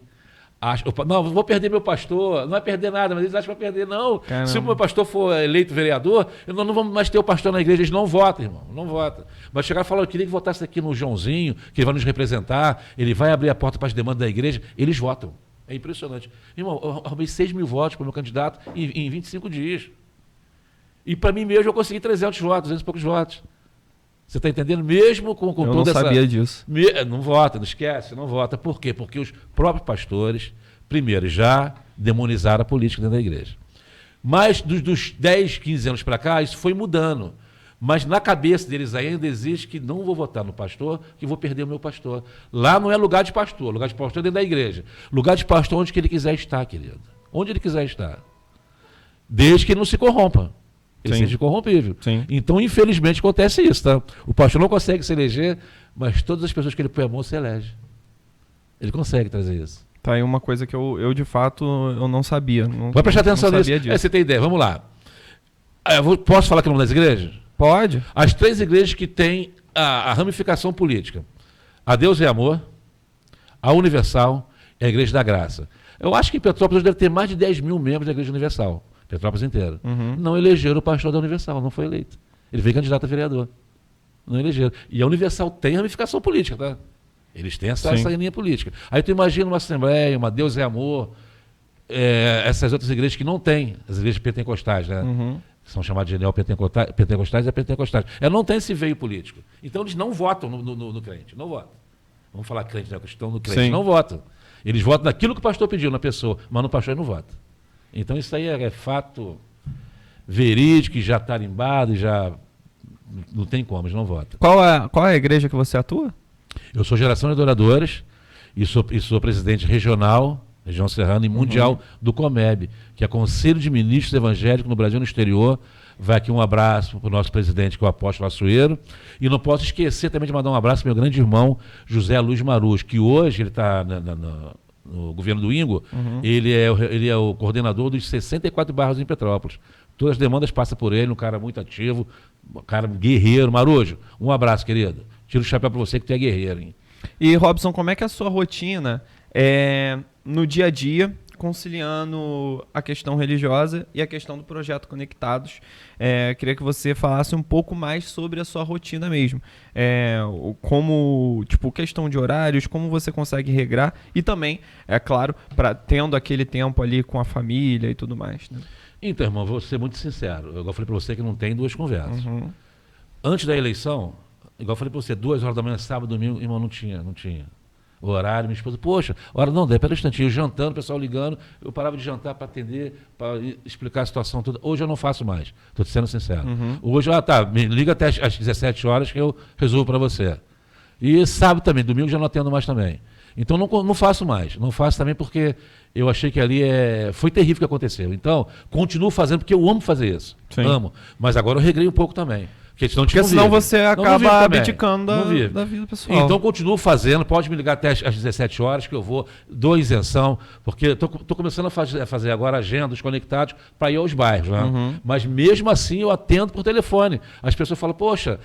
Não, vou perder meu pastor, não vai perder nada, mas eles acham que vai perder. Não, Caramba. se o meu pastor for eleito vereador, nós não vamos mais ter o pastor na igreja. Eles não votam, irmão, não votam. Mas chegar e falar, eu queria que votasse aqui no Joãozinho, que ele vai nos representar, ele vai abrir a porta para as demandas da igreja, eles votam. É impressionante. Irmão, eu arrumei 6 mil votos para o meu candidato em 25 dias. E para mim mesmo eu consegui 300 votos, 200 e poucos votos. Você está entendendo? Mesmo com Eu toda essa... não sabia disso. Não vota, não esquece, não vota. Por quê? Porque os próprios pastores, primeiro, já demonizaram a política dentro da igreja. Mas dos 10, 15 anos para cá, isso foi mudando. Mas na cabeça deles ainda existe que não vou votar no pastor, que vou perder o meu pastor. Lá não é lugar de pastor é dentro da igreja. Lugar de pastor onde que ele quiser estar, querido. Onde ele quiser estar. Desde que ele não se corrompa. Ele seja corrompível. Sim. Então, infelizmente, acontece isso, tá? O pastor não consegue se eleger, mas todas as pessoas que ele põe a mão se elege. Ele consegue trazer isso. Tá aí uma coisa que eu de fato, eu não sabia. Vai prestar atenção nisso. Disso. Você tem ideia, vamos lá. Posso falar aqui o nome das igrejas? Pode. As 3 igrejas que têm a ramificação política. A Deus é Amor, a Universal e a Igreja da Graça. Eu acho que em Petrópolis deve ter mais de 10 mil membros da Igreja Universal. Petrópolis inteira. Não elegeram o pastor da Universal, não foi eleito. Ele veio candidato a vereador. Não elegeram. E a Universal tem ramificação política, tá? Eles têm essa linha política. Aí tu imagina uma Assembleia, uma Deus é Amor, essas outras igrejas que não têm, as igrejas pentecostais, né? Que são chamadas de neopentecostais e pentecostais. Elas não têm esse veio político. Então eles não votam no crente, não votam. Vamos falar crente, né? A questão do crente, não votam. Eles votam naquilo que o pastor pediu, na pessoa, mas no pastor ele não vota. Então isso aí é fato verídico, já tarimbado, já não tem como, eles não votam. Qual é a igreja que você atua? Eu sou Geração de Adoradores e sou presidente regional, região serrana e mundial do COMEB, que é Conselho de Ministros Evangélicos no Brasil e no Exterior. Vai aqui um abraço para o nosso presidente, que é o Apóstolo Açoeiro. E não posso esquecer também de mandar um abraço para meu grande irmão, José Luiz Marus, que hoje ele está no governo do Ingo, ele é o coordenador dos 64 bairros em Petrópolis. Todas as demandas passam por ele, um cara muito ativo, um cara guerreiro. Marujo, um abraço, querido. Tiro o chapéu para você que tu é guerreiro, hein? E, Robson, como é que é a sua rotina no dia a dia, conciliando a questão religiosa e a questão do projeto Conectados? Queria que você falasse um pouco mais sobre a sua rotina mesmo. Como, questão de horários, como você consegue regrar e também, é claro, tendo aquele tempo ali com a família e tudo mais, né? Então, irmão, vou ser muito sincero. Eu falei para você que não tem 2 conversas. Antes da eleição, igual eu falei para você, 2 horas da manhã, sábado, domingo, irmão, não tinha. O horário, minha esposa, poxa, hora não, daí pera um instantinho, eu jantando, o pessoal ligando, eu parava de jantar para atender, para explicar a situação toda. Hoje eu não faço mais, estou te sendo sincero. Hoje, me liga até às 17 horas que eu resolvo para você. E sábado também, domingo já não atendo mais também. Então não faço mais, não faço também porque eu achei que ali foi terrível o que aconteceu. Então, continuo fazendo porque eu amo fazer isso. Sim. Amo. Mas agora eu regrei um pouco também. Porque senão você acaba abdicando da vida pessoal. Então, continuo fazendo. Pode me ligar até às 17 horas que eu dou isenção, porque estou começando a fazer agora agendas conectados para ir aos bairros. Né? Mas mesmo assim eu atendo por telefone. As pessoas falam, poxa,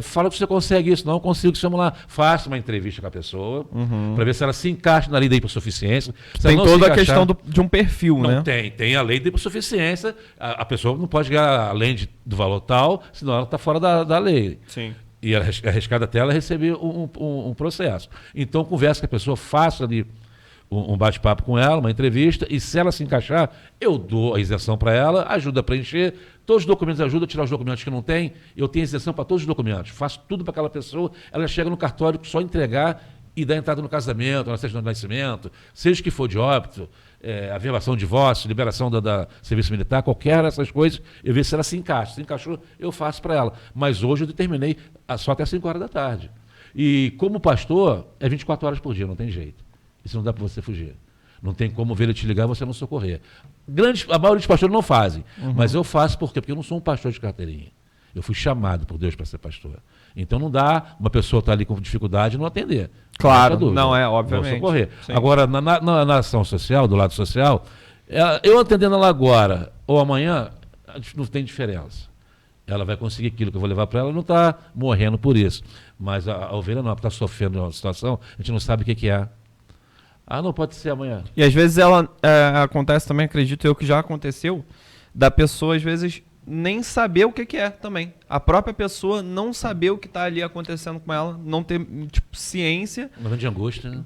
fala que você consegue isso. Não, eu consigo, vamos lá. Faço uma entrevista com a pessoa para ver se ela se encaixa na lei da hipossuficiência. Tem toda a questão de um perfil, não, né? Tem a lei da hipossuficiência. A pessoa não pode ganhar além do valor tal, senão ela está fora da lei. Sim. E a arriscada até ela receber um processo. Então, conversa com a pessoa, faço ali um bate-papo com ela, uma entrevista, e se ela se encaixar, eu dou a isenção para ela, ajuda a preencher, todos os documentos, ajuda a tirar os documentos que não tem, eu tenho isenção para todos os documentos, faço tudo para aquela pessoa, ela chega no cartório só entregar e dar entrada no casamento, na certidão de nascimento, seja que for de óbito, averbação de divórcio, liberação da serviço militar, qualquer dessas coisas, eu vejo se ela se encaixa. Se encaixou, eu faço para ela. Mas hoje eu determinei só até 5 horas da tarde. E como pastor, é 24 horas por dia, não tem jeito. Isso não dá para você fugir. Não tem como ver ele te ligar e você não socorrer. A maioria dos pastores não fazem, mas eu faço por quê? Porque eu não sou um pastor de carteirinha. Eu fui chamado por Deus para ser pastor. Então não dá uma pessoa estar ali com dificuldade e não atender. Claro, não obviamente. Vou socorrer. Sim. Agora, na ação social, do lado social, eu atendendo ela agora ou amanhã, não tem diferença. ela vai conseguir aquilo que eu vou levar para ela, não está morrendo por isso. Mas a ovelha não, está sofrendo uma situação, a gente não sabe o que é. Ah, não pode ser amanhã. E às vezes ela acontece também, acredito eu que já aconteceu, da pessoa às vezes nem saber o que é também. A própria pessoa não saber o que está ali acontecendo com ela, não ter tipo, ciência. Um momento de angústia, né?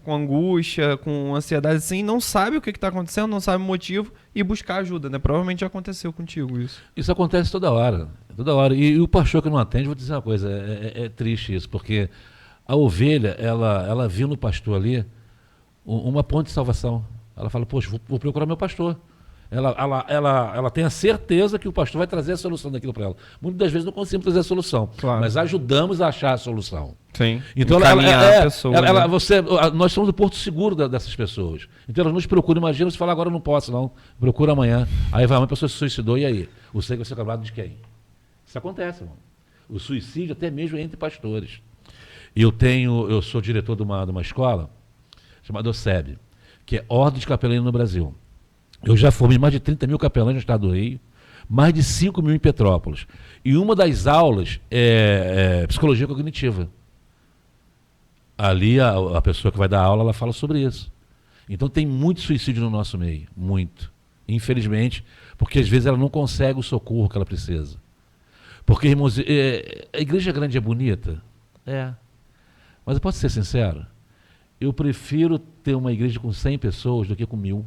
Com angústia, com ansiedade assim, não sabe o que está acontecendo, não sabe o motivo e buscar ajuda, né? Provavelmente já aconteceu contigo isso. Isso acontece toda hora. Toda hora. E o pastor que não atende, vou dizer uma coisa, é triste isso, porque a ovelha, ela viu no pastor ali uma ponte de salvação. Ela fala, poxa, vou procurar meu pastor. Ela tem a certeza que o pastor vai trazer a solução daquilo para ela. Muitas das vezes não conseguimos trazer a solução, claro, mas ajudamos a achar a solução. Sim. Então a pessoa, né? Nós somos o porto seguro dessas pessoas. Então elas nos procuram. Imagina você falar, agora eu não posso, não. Procura amanhã. Aí vai uma pessoa se suicidou, e aí? O sangue vai ser cobrado de quem? Isso acontece, irmão. O suicídio até mesmo entre pastores. E eu sou diretor de uma escola chamada OSEB, que é Ordem de Capelania no Brasil. Eu já formei mais de 30 mil capelães no estado do Rio, mais de 5 mil em Petrópolis. E uma das aulas é psicologia cognitiva. Ali a pessoa que vai dar aula, ela fala sobre isso. Então tem muito suicídio no nosso meio, muito. Infelizmente, porque às vezes ela não consegue o socorro que ela precisa. Porque, irmãos, a igreja grande é bonita? É. Mas eu posso ser sincero? Eu prefiro ter uma igreja com 100 pessoas do que com 1000.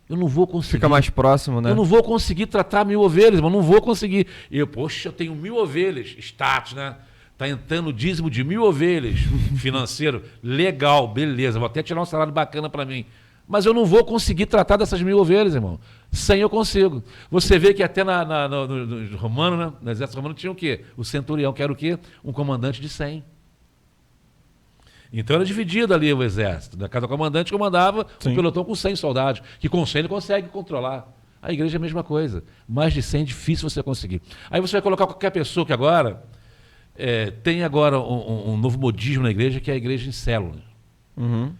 Eu não vou conseguir. Fica mais próximo, né? Eu não vou conseguir tratar 1000 ovelhas, mas não vou conseguir. Poxa, eu tenho 1000 ovelhas, status, né? Tá entrando o dízimo de 1000 ovelhas, financeiro, legal, beleza, vou até tirar um salário bacana para mim. Mas eu não vou conseguir tratar dessas 1000 ovelhas, irmão. 100 eu consigo. Você vê que até no romano, né? No exército romano tinha o quê? O centurião, que era o quê? Um comandante de 100. Então era dividido ali o exército. Na cada comandante comandava um pelotão com 100 soldados, que com 100 ele consegue controlar. A igreja é a mesma coisa. Mais de 100 é difícil você conseguir. Aí você vai colocar qualquer pessoa que agora tem agora um novo modismo na igreja, que é a igreja em células. Uhum.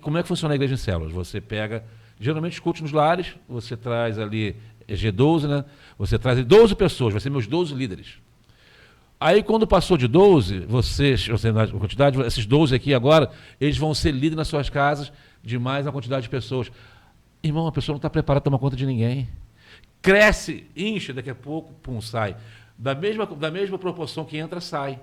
Como é que funciona a igreja em células? Você pega, geralmente os cultos nos lares, você traz ali G12, né? Você traz 12 pessoas, vai ser meus 12 líderes. Aí, quando passou de 12, você na quantidade, esses 12 aqui agora, eles vão ser líderes nas suas casas de mais uma quantidade de pessoas. Irmão, a pessoa não está preparada para tomar conta de ninguém. Cresce, incha, daqui a pouco, pum, sai. Da mesma proporção que entra, sai.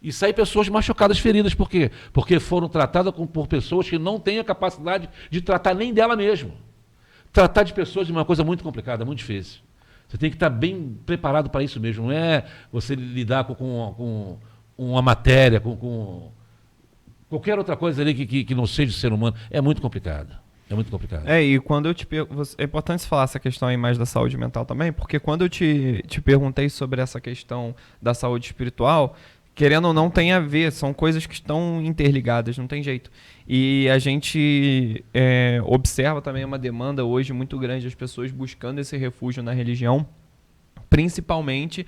E sai pessoas machucadas, feridas. Por quê? Porque foram tratadas por pessoas que não têm a capacidade de tratar nem dela mesmo. Tratar de pessoas é uma coisa muito complicada, muito difícil. Você tem que estar bem preparado para isso mesmo. Não é você lidar com uma matéria, com qualquer outra coisa ali que não seja ser humano. É muito complicado. É muito complicado. E quando eu te pergunto... É importante você falar essa questão aí mais da saúde mental também, porque quando eu te perguntei sobre essa questão da saúde espiritual, querendo ou não, tem a ver, são coisas que estão interligadas, não tem jeito. E a gente observa também uma demanda hoje muito grande das pessoas buscando esse refúgio na religião, principalmente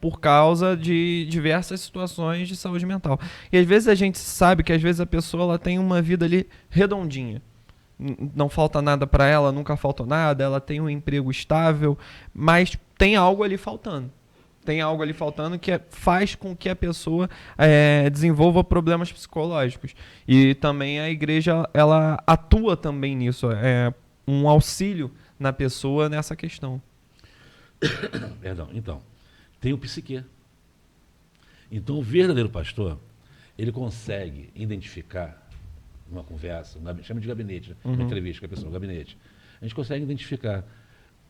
por causa de diversas situações de saúde mental. E às vezes a gente sabe que às vezes a pessoa ela tem uma vida ali redondinha. Não falta nada para ela, nunca faltou nada, ela tem um emprego estável, mas tem algo ali faltando. Tem algo ali faltando que faz com que a pessoa desenvolva problemas psicológicos. E também a igreja ela atua também nisso, um auxílio na pessoa nessa questão. Perdão, então, tem o psiquê. Então o verdadeiro pastor, ele consegue identificar numa conversa, chama de gabinete, né? Uma entrevista com a pessoa, gabinete. A gente consegue identificar.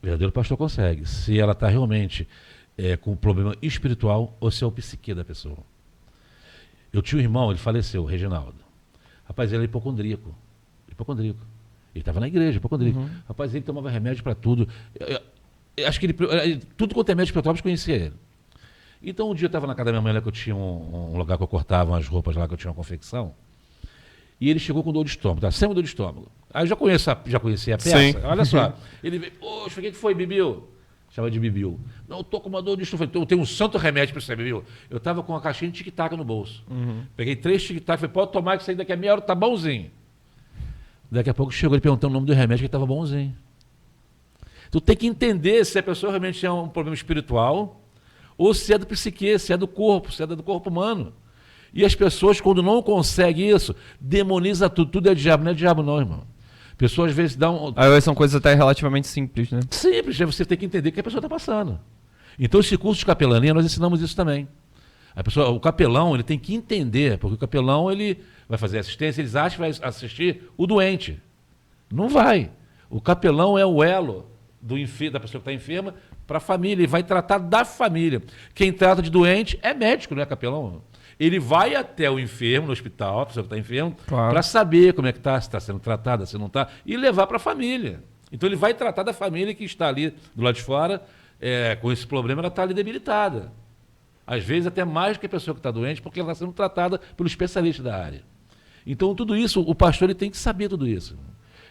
O verdadeiro pastor consegue, se ela está realmente com um problema espiritual ou se é o psique da pessoa. Eu tinha um irmão, ele faleceu, o Reginaldo. Rapaz, ele era hipocondríaco. Ele estava na igreja, hipocondríaco. Rapaz, ele tomava remédio para tudo. Eu acho que tudo quanto é médico de Petrópolis conhecia ele. Então, um dia eu estava na casa da minha mãe, lá que eu tinha um lugar que eu cortava umas roupas lá, que eu tinha uma confecção. E ele chegou com dor de estômago, tá? Sempre dor de estômago. Aí eu já conhecia a peça. Sim. Olha só. Ele veio, poxa, o que foi, Bibiu? Chama de Bibiu. Não, eu tô com uma dor de estômago. Eu tenho um santo remédio para você, Bibiu. Eu estava com uma caixinha de tic-tac no bolso. Peguei 3 tic-tac, falei, pode tomar que isso aí daqui a meia hora tá bonzinho. Daqui a pouco chegou ele perguntando o nome do remédio, que estava bonzinho. Tu tem que entender se a pessoa realmente tem um problema espiritual ou se é do psique, se é do corpo, se é do corpo humano. E as pessoas, quando não conseguem isso, demoniza tudo. Tudo é diabo. Não é diabo não, irmão. Pessoas às vezes dão... Aí são coisas até relativamente simples, né? Simples, você tem que entender o que a pessoa está passando. Então, esse curso de capelania, nós ensinamos isso também. O capelão, ele tem que entender, porque o capelão, ele vai fazer assistência, eles acham que vai assistir o doente. Não vai. O capelão é o elo da pessoa que está enferma para a família, ele vai tratar da família. Quem trata de doente é médico, não é capelão. Ele vai até o enfermo, no hospital, a pessoa que está enferma, para saber como é que está, se está sendo tratada, se não está, e levar para a família. Então ele vai tratar da família que está ali do lado de fora, com esse problema, ela está ali debilitada. Às vezes até mais do que a pessoa que está doente, porque ela está sendo tratada pelo especialista da área. Então tudo isso, o pastor ele tem que saber tudo isso.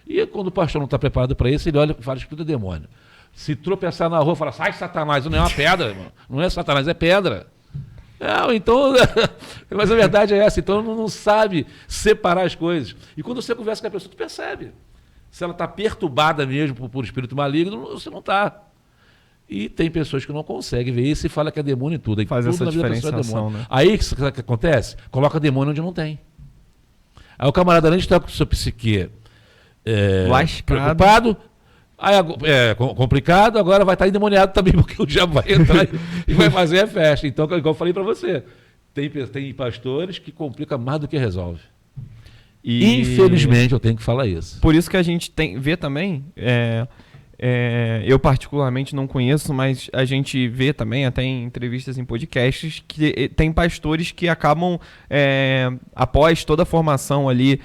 E quando o pastor não está preparado para isso, ele olha e fala que tudo é demônio. Se tropeçar na rua, fala, sai Satanás, não é uma pedra, irmão. Não é Satanás, é pedra. Então, mas a verdade é essa, então não sabe separar as coisas. E quando você conversa com a pessoa, tu percebe. Se ela está perturbada mesmo por espírito maligno, você não está. E tem pessoas que não conseguem ver isso e fala que é demônio em tudo. E faz tudo essa na vida da pessoa é diferenciação, demônio. né? Aí o que acontece? Coloca demônio onde não tem. Aí o camarada, além de estar com sua psique preocupado, aí complicado, agora vai estar endemoniado também, porque o diabo vai entrar e vai fazer a festa. Então, igual eu falei para você, tem pastores que complicam mais do que resolve. E infelizmente eu tenho que falar isso. Por isso que a gente vê também, eu particularmente não conheço, mas a gente vê também, até em entrevistas em podcasts, que tem pastores que acabam, após toda a formação ali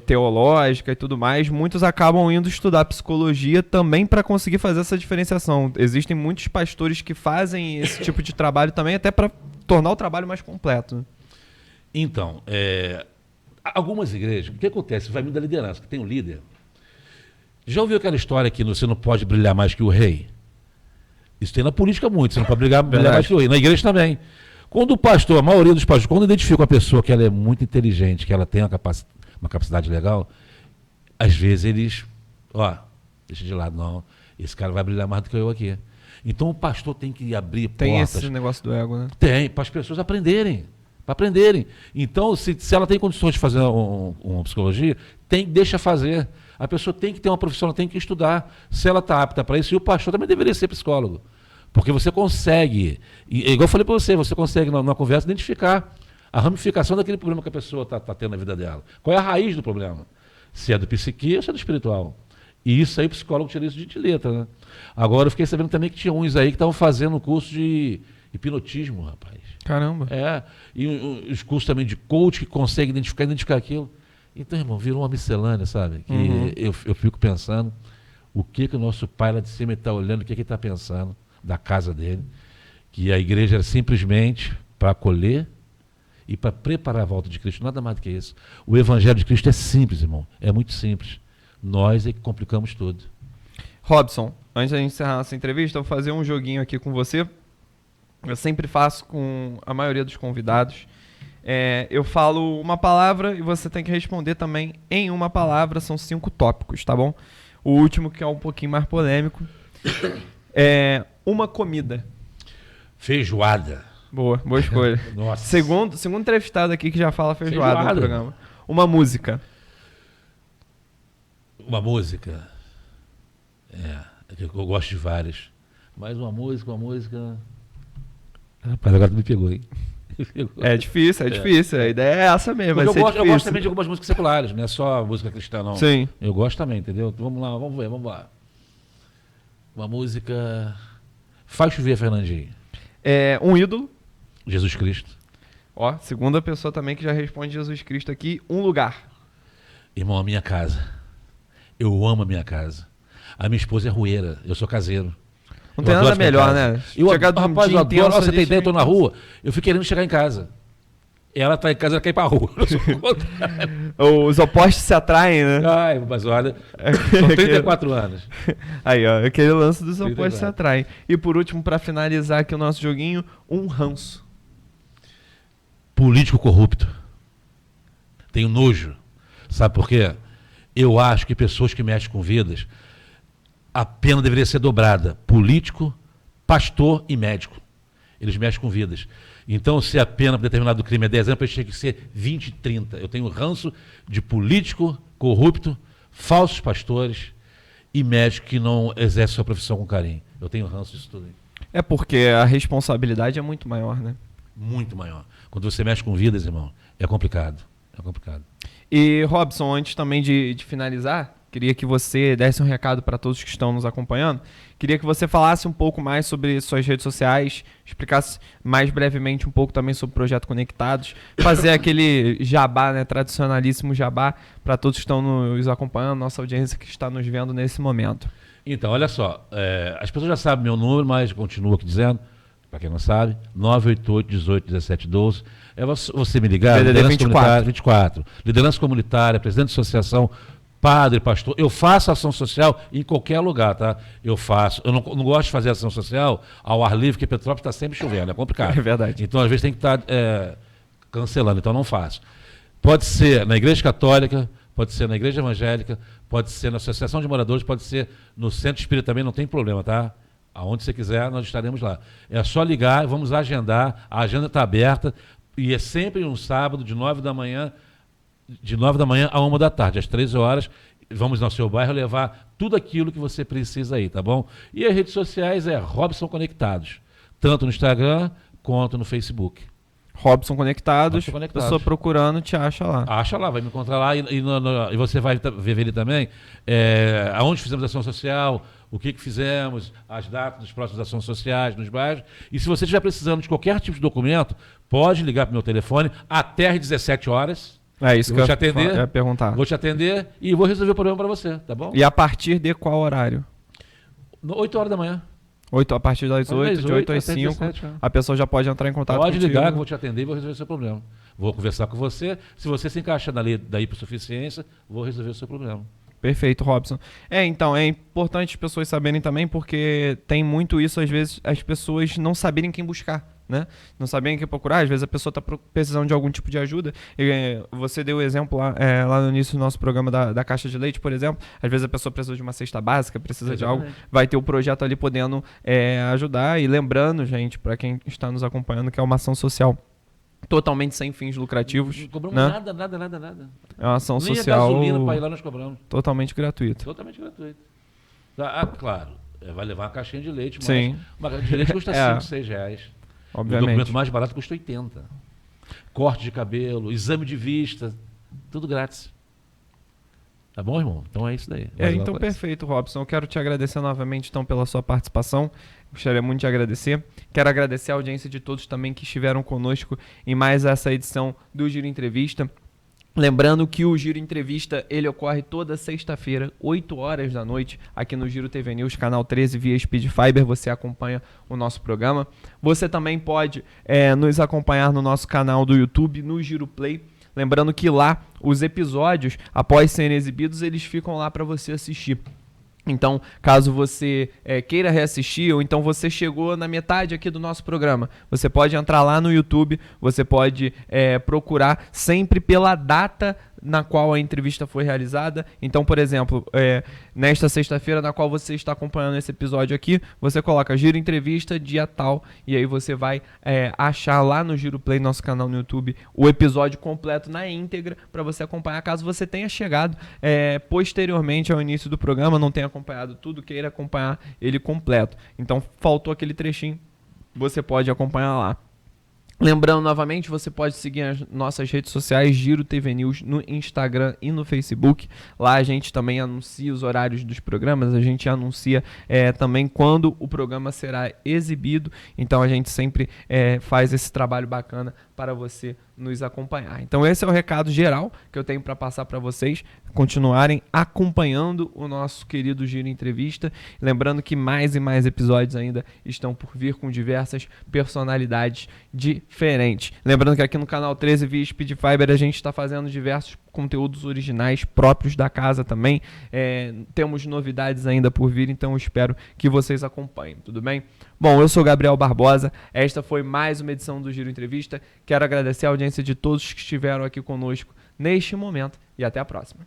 teológica e tudo mais, muitos acabam indo estudar psicologia também para conseguir fazer essa diferenciação. Existem muitos pastores que fazem esse tipo de trabalho também, até para tornar o trabalho mais completo. Então, algumas igrejas, o que acontece? Vai muito da liderança, que tem um líder. Já ouviu aquela história que você não pode brilhar mais que o rei? Isso tem na política muito, você não pode brilhar mais que o rei. Na igreja também. Quando o pastor, a maioria dos pastores, quando identifica uma pessoa que ela é muito inteligente, que ela tem uma capacidade legal, às vezes eles, deixa de lado, não, esse cara vai brilhar mais do que eu aqui. Então o pastor tem que abrir portas. Tem esse negócio do ego, né? Tem, para as pessoas aprenderem. Para aprenderem. Então, se ela tem condições de fazer uma psicologia, deixa fazer. A pessoa tem que ter uma profissão, ela tem que estudar. Se ela está apta para isso, e o pastor também deveria ser psicólogo. Porque você consegue, igual eu falei para você consegue, numa conversa, identificar a ramificação daquele problema que a pessoa está tendo na vida dela. Qual é a raiz do problema? Se é do psique ou se é do espiritual. E isso aí o psicólogo tira isso de letra, né? Agora eu fiquei sabendo também que tinha uns aí que estavam fazendo um curso de hipnotismo, rapaz. Caramba. E os cursos também de coach que conseguem identificar aquilo. Então, irmão, virou uma miscelânea, sabe? Que eu fico pensando o que o nosso pai lá de cima está olhando, o que ele está pensando da casa dele. Que a igreja era simplesmente para acolher e para preparar a volta de Cristo. Nada mais do que isso. O evangelho de Cristo é simples, irmão. É muito simples. Nós é que complicamos tudo. Robson, antes de encerrar essa entrevista, eu vou fazer um joguinho aqui com você. Eu sempre faço com a maioria dos convidados. Eu falo uma palavra e você tem que responder também em uma palavra. São 5 tópicos, tá bom? O último, que é um pouquinho mais polêmico. Uma comida. Feijoada. Boa escolha. Nossa. Segundo entrevistado aqui que já fala feijoada no programa. Uma música. Uma música. Eu gosto de várias. Mas uma música. Rapaz, agora tu me pegou, hein? É difícil. A ideia é essa mesmo. Eu gosto também de algumas músicas seculares, não é só música cristã, não. Sim. Eu gosto também, entendeu? Vamos lá, vamos lá. Uma música. Faz chover, Fernandinho. Um ídolo. Jesus Cristo. Segunda pessoa também que já responde Jesus Cristo aqui. Um lugar. Irmão, a minha casa. Eu amo a minha casa. A minha esposa é rueira, eu sou caseiro. Não tem nada melhor, né? Rapaz, eu adoro. Você tem ideia, eu tô na rua, eu fico querendo chegar em casa. Ela tá em casa, ela quer ir pra rua. Os opostos se atraem, né? Ai, mas olha, são 34 anos. Aí, aquele lance dos opostos se atraem. E por último, pra finalizar aqui o nosso joguinho, um ranço. Político corrupto. Tenho nojo. Sabe por quê? Eu acho que pessoas que mexem com vidas a pena deveria ser dobrada. Político, pastor e médico. Eles mexem com vidas. Então, se a pena para determinado crime é 10 anos, tinha que ser 20, 30. Eu tenho ranço de político corrupto, falsos pastores e médico que não exerce sua profissão com carinho. Eu tenho ranço disso tudo aí. É porque a responsabilidade é muito maior, né? Muito maior. Quando você mexe com vidas, irmão, é complicado. É complicado. E, Robson, antes também de finalizar, queria que você desse um recado para todos que estão nos acompanhando. Queria que você falasse um pouco mais sobre suas redes sociais, explicasse mais brevemente um pouco também sobre o Projeto Conectados, fazer aquele jabá, né, tradicionalíssimo jabá, para todos que estão nos acompanhando, nossa audiência que está nos vendo nesse momento. Então, olha só, as pessoas já sabem meu número, mas continuo aqui dizendo, para quem não sabe, 988 18 17 12. É você me ligar, DDD liderança 24. comunitária, 24. Liderança comunitária, presidente de associação, padre, pastor. Eu faço ação social em qualquer lugar, tá? Eu faço. Eu não gosto de fazer ação social ao ar livre, porque Petrópolis está sempre chovendo, é complicado. É verdade. Então, às vezes, tem que estar cancelando, então não faço. Pode ser na Igreja Católica, pode ser na Igreja Evangélica, pode ser na Associação de Moradores, pode ser no Centro Espírita também, não tem problema, tá? Aonde você quiser, nós estaremos lá. É só ligar, vamos agendar, a agenda está aberta, e é sempre um sábado, de 9 da manhã a 1 da tarde, às 13 horas, vamos no seu bairro levar tudo aquilo que você precisa aí, tá bom? E as redes sociais é Robson Conectados, tanto no Instagram quanto no Facebook. Robson Conectados, Robson Conectados. pessoa procurando, te acha lá. Acha lá, vai me encontrar lá e você vai ver ele também aonde fizemos ação social, o que fizemos, as datas das próximas ações sociais nos bairros. E se você estiver precisando de qualquer tipo de documento, pode ligar para o meu telefone até às 17 horas. É isso Eu que vou eu te atender. ia perguntar. Vou te atender e vou resolver o problema para você, tá bom? E a partir de qual horário? 8 horas da manhã. 8, a partir das 8, de 8 às até 5, 17, a pessoa já pode entrar em contato Pode contigo. ligar que eu vou te atender e vou resolver o seu problema. Vou conversar com você. Se você se encaixar da hipossuficiência, vou resolver o seu problema. Perfeito, Robson. Então, é importante as pessoas saberem também, porque tem muito isso, às vezes, as pessoas não saberem quem buscar, né? Não saberem quem procurar, às vezes a pessoa está precisando de algum tipo de ajuda. Você deu o exemplo lá no início do nosso programa da caixa de leite, por exemplo. Às vezes a pessoa precisa de uma cesta básica, precisa de algo, vai ter o projeto ali podendo ajudar. E lembrando, gente, para quem está nos acompanhando, que é uma ação social totalmente sem fins lucrativos. Não cobramos né? nada. É uma ação Nem social a gasolina para ir lá nós cobramos. totalmente gratuita. Totalmente gratuito. Claro, vai levar uma caixinha de leite, mas Sim. uma caixinha de leite custa 5, 6 reais. O Obviamente. documento mais barato custa 80. Corte de cabelo, exame de vista, tudo grátis. Tá bom, irmão? Então é isso daí. Então perfeito, Robson. Eu quero te agradecer novamente então pela sua participação. Gostaria muito de agradecer. Quero agradecer a audiência de todos também que estiveram conosco em mais essa edição do Giro Entrevista. Lembrando que o Giro Entrevista, ele ocorre toda sexta-feira, 8 horas da noite, aqui no Giro TV News, canal 13, via Speed Fiber. Você acompanha o nosso programa. Você também pode nos acompanhar no nosso canal do YouTube, no Giro Play. Lembrando que lá, os episódios, após serem exibidos, eles ficam lá para você assistir. Então, caso você queira reassistir, ou então você chegou na metade aqui do nosso programa, você pode entrar lá no YouTube, você pode procurar sempre pela data na qual a entrevista foi realizada. Então, por exemplo, nesta sexta-feira na qual você está acompanhando esse episódio aqui, você coloca Giro Entrevista, dia tal, e aí você vai achar lá no Giro Play, nosso canal no YouTube, o episódio completo na íntegra para você acompanhar, caso você tenha chegado posteriormente ao início do programa, não tenha acompanhado tudo, queira acompanhar ele completo. Então, faltou aquele trechinho, você pode acompanhar lá. Lembrando novamente, você pode seguir as nossas redes sociais, Giro TV News, no Instagram e no Facebook. Lá a gente também anuncia os horários dos programas, a gente anuncia também quando o programa será exibido. Então a gente sempre faz esse trabalho bacana para você nos acompanhar. Então esse é o recado geral que eu tenho para passar para vocês, continuarem acompanhando o nosso querido Giro Entrevista. Lembrando que mais e mais episódios ainda estão por vir com diversas personalidades diferentes. Lembrando que aqui no canal 13 via Speed Fiber a gente está fazendo diversos conteúdos originais próprios da casa também. Temos novidades ainda por vir, então eu espero que vocês acompanhem, tudo bem? Bom, eu sou Gabriel Barbosa, esta foi mais uma edição do Giro Entrevista. Quero agradecer a audiência de todos que estiveram aqui conosco neste momento e até a próxima.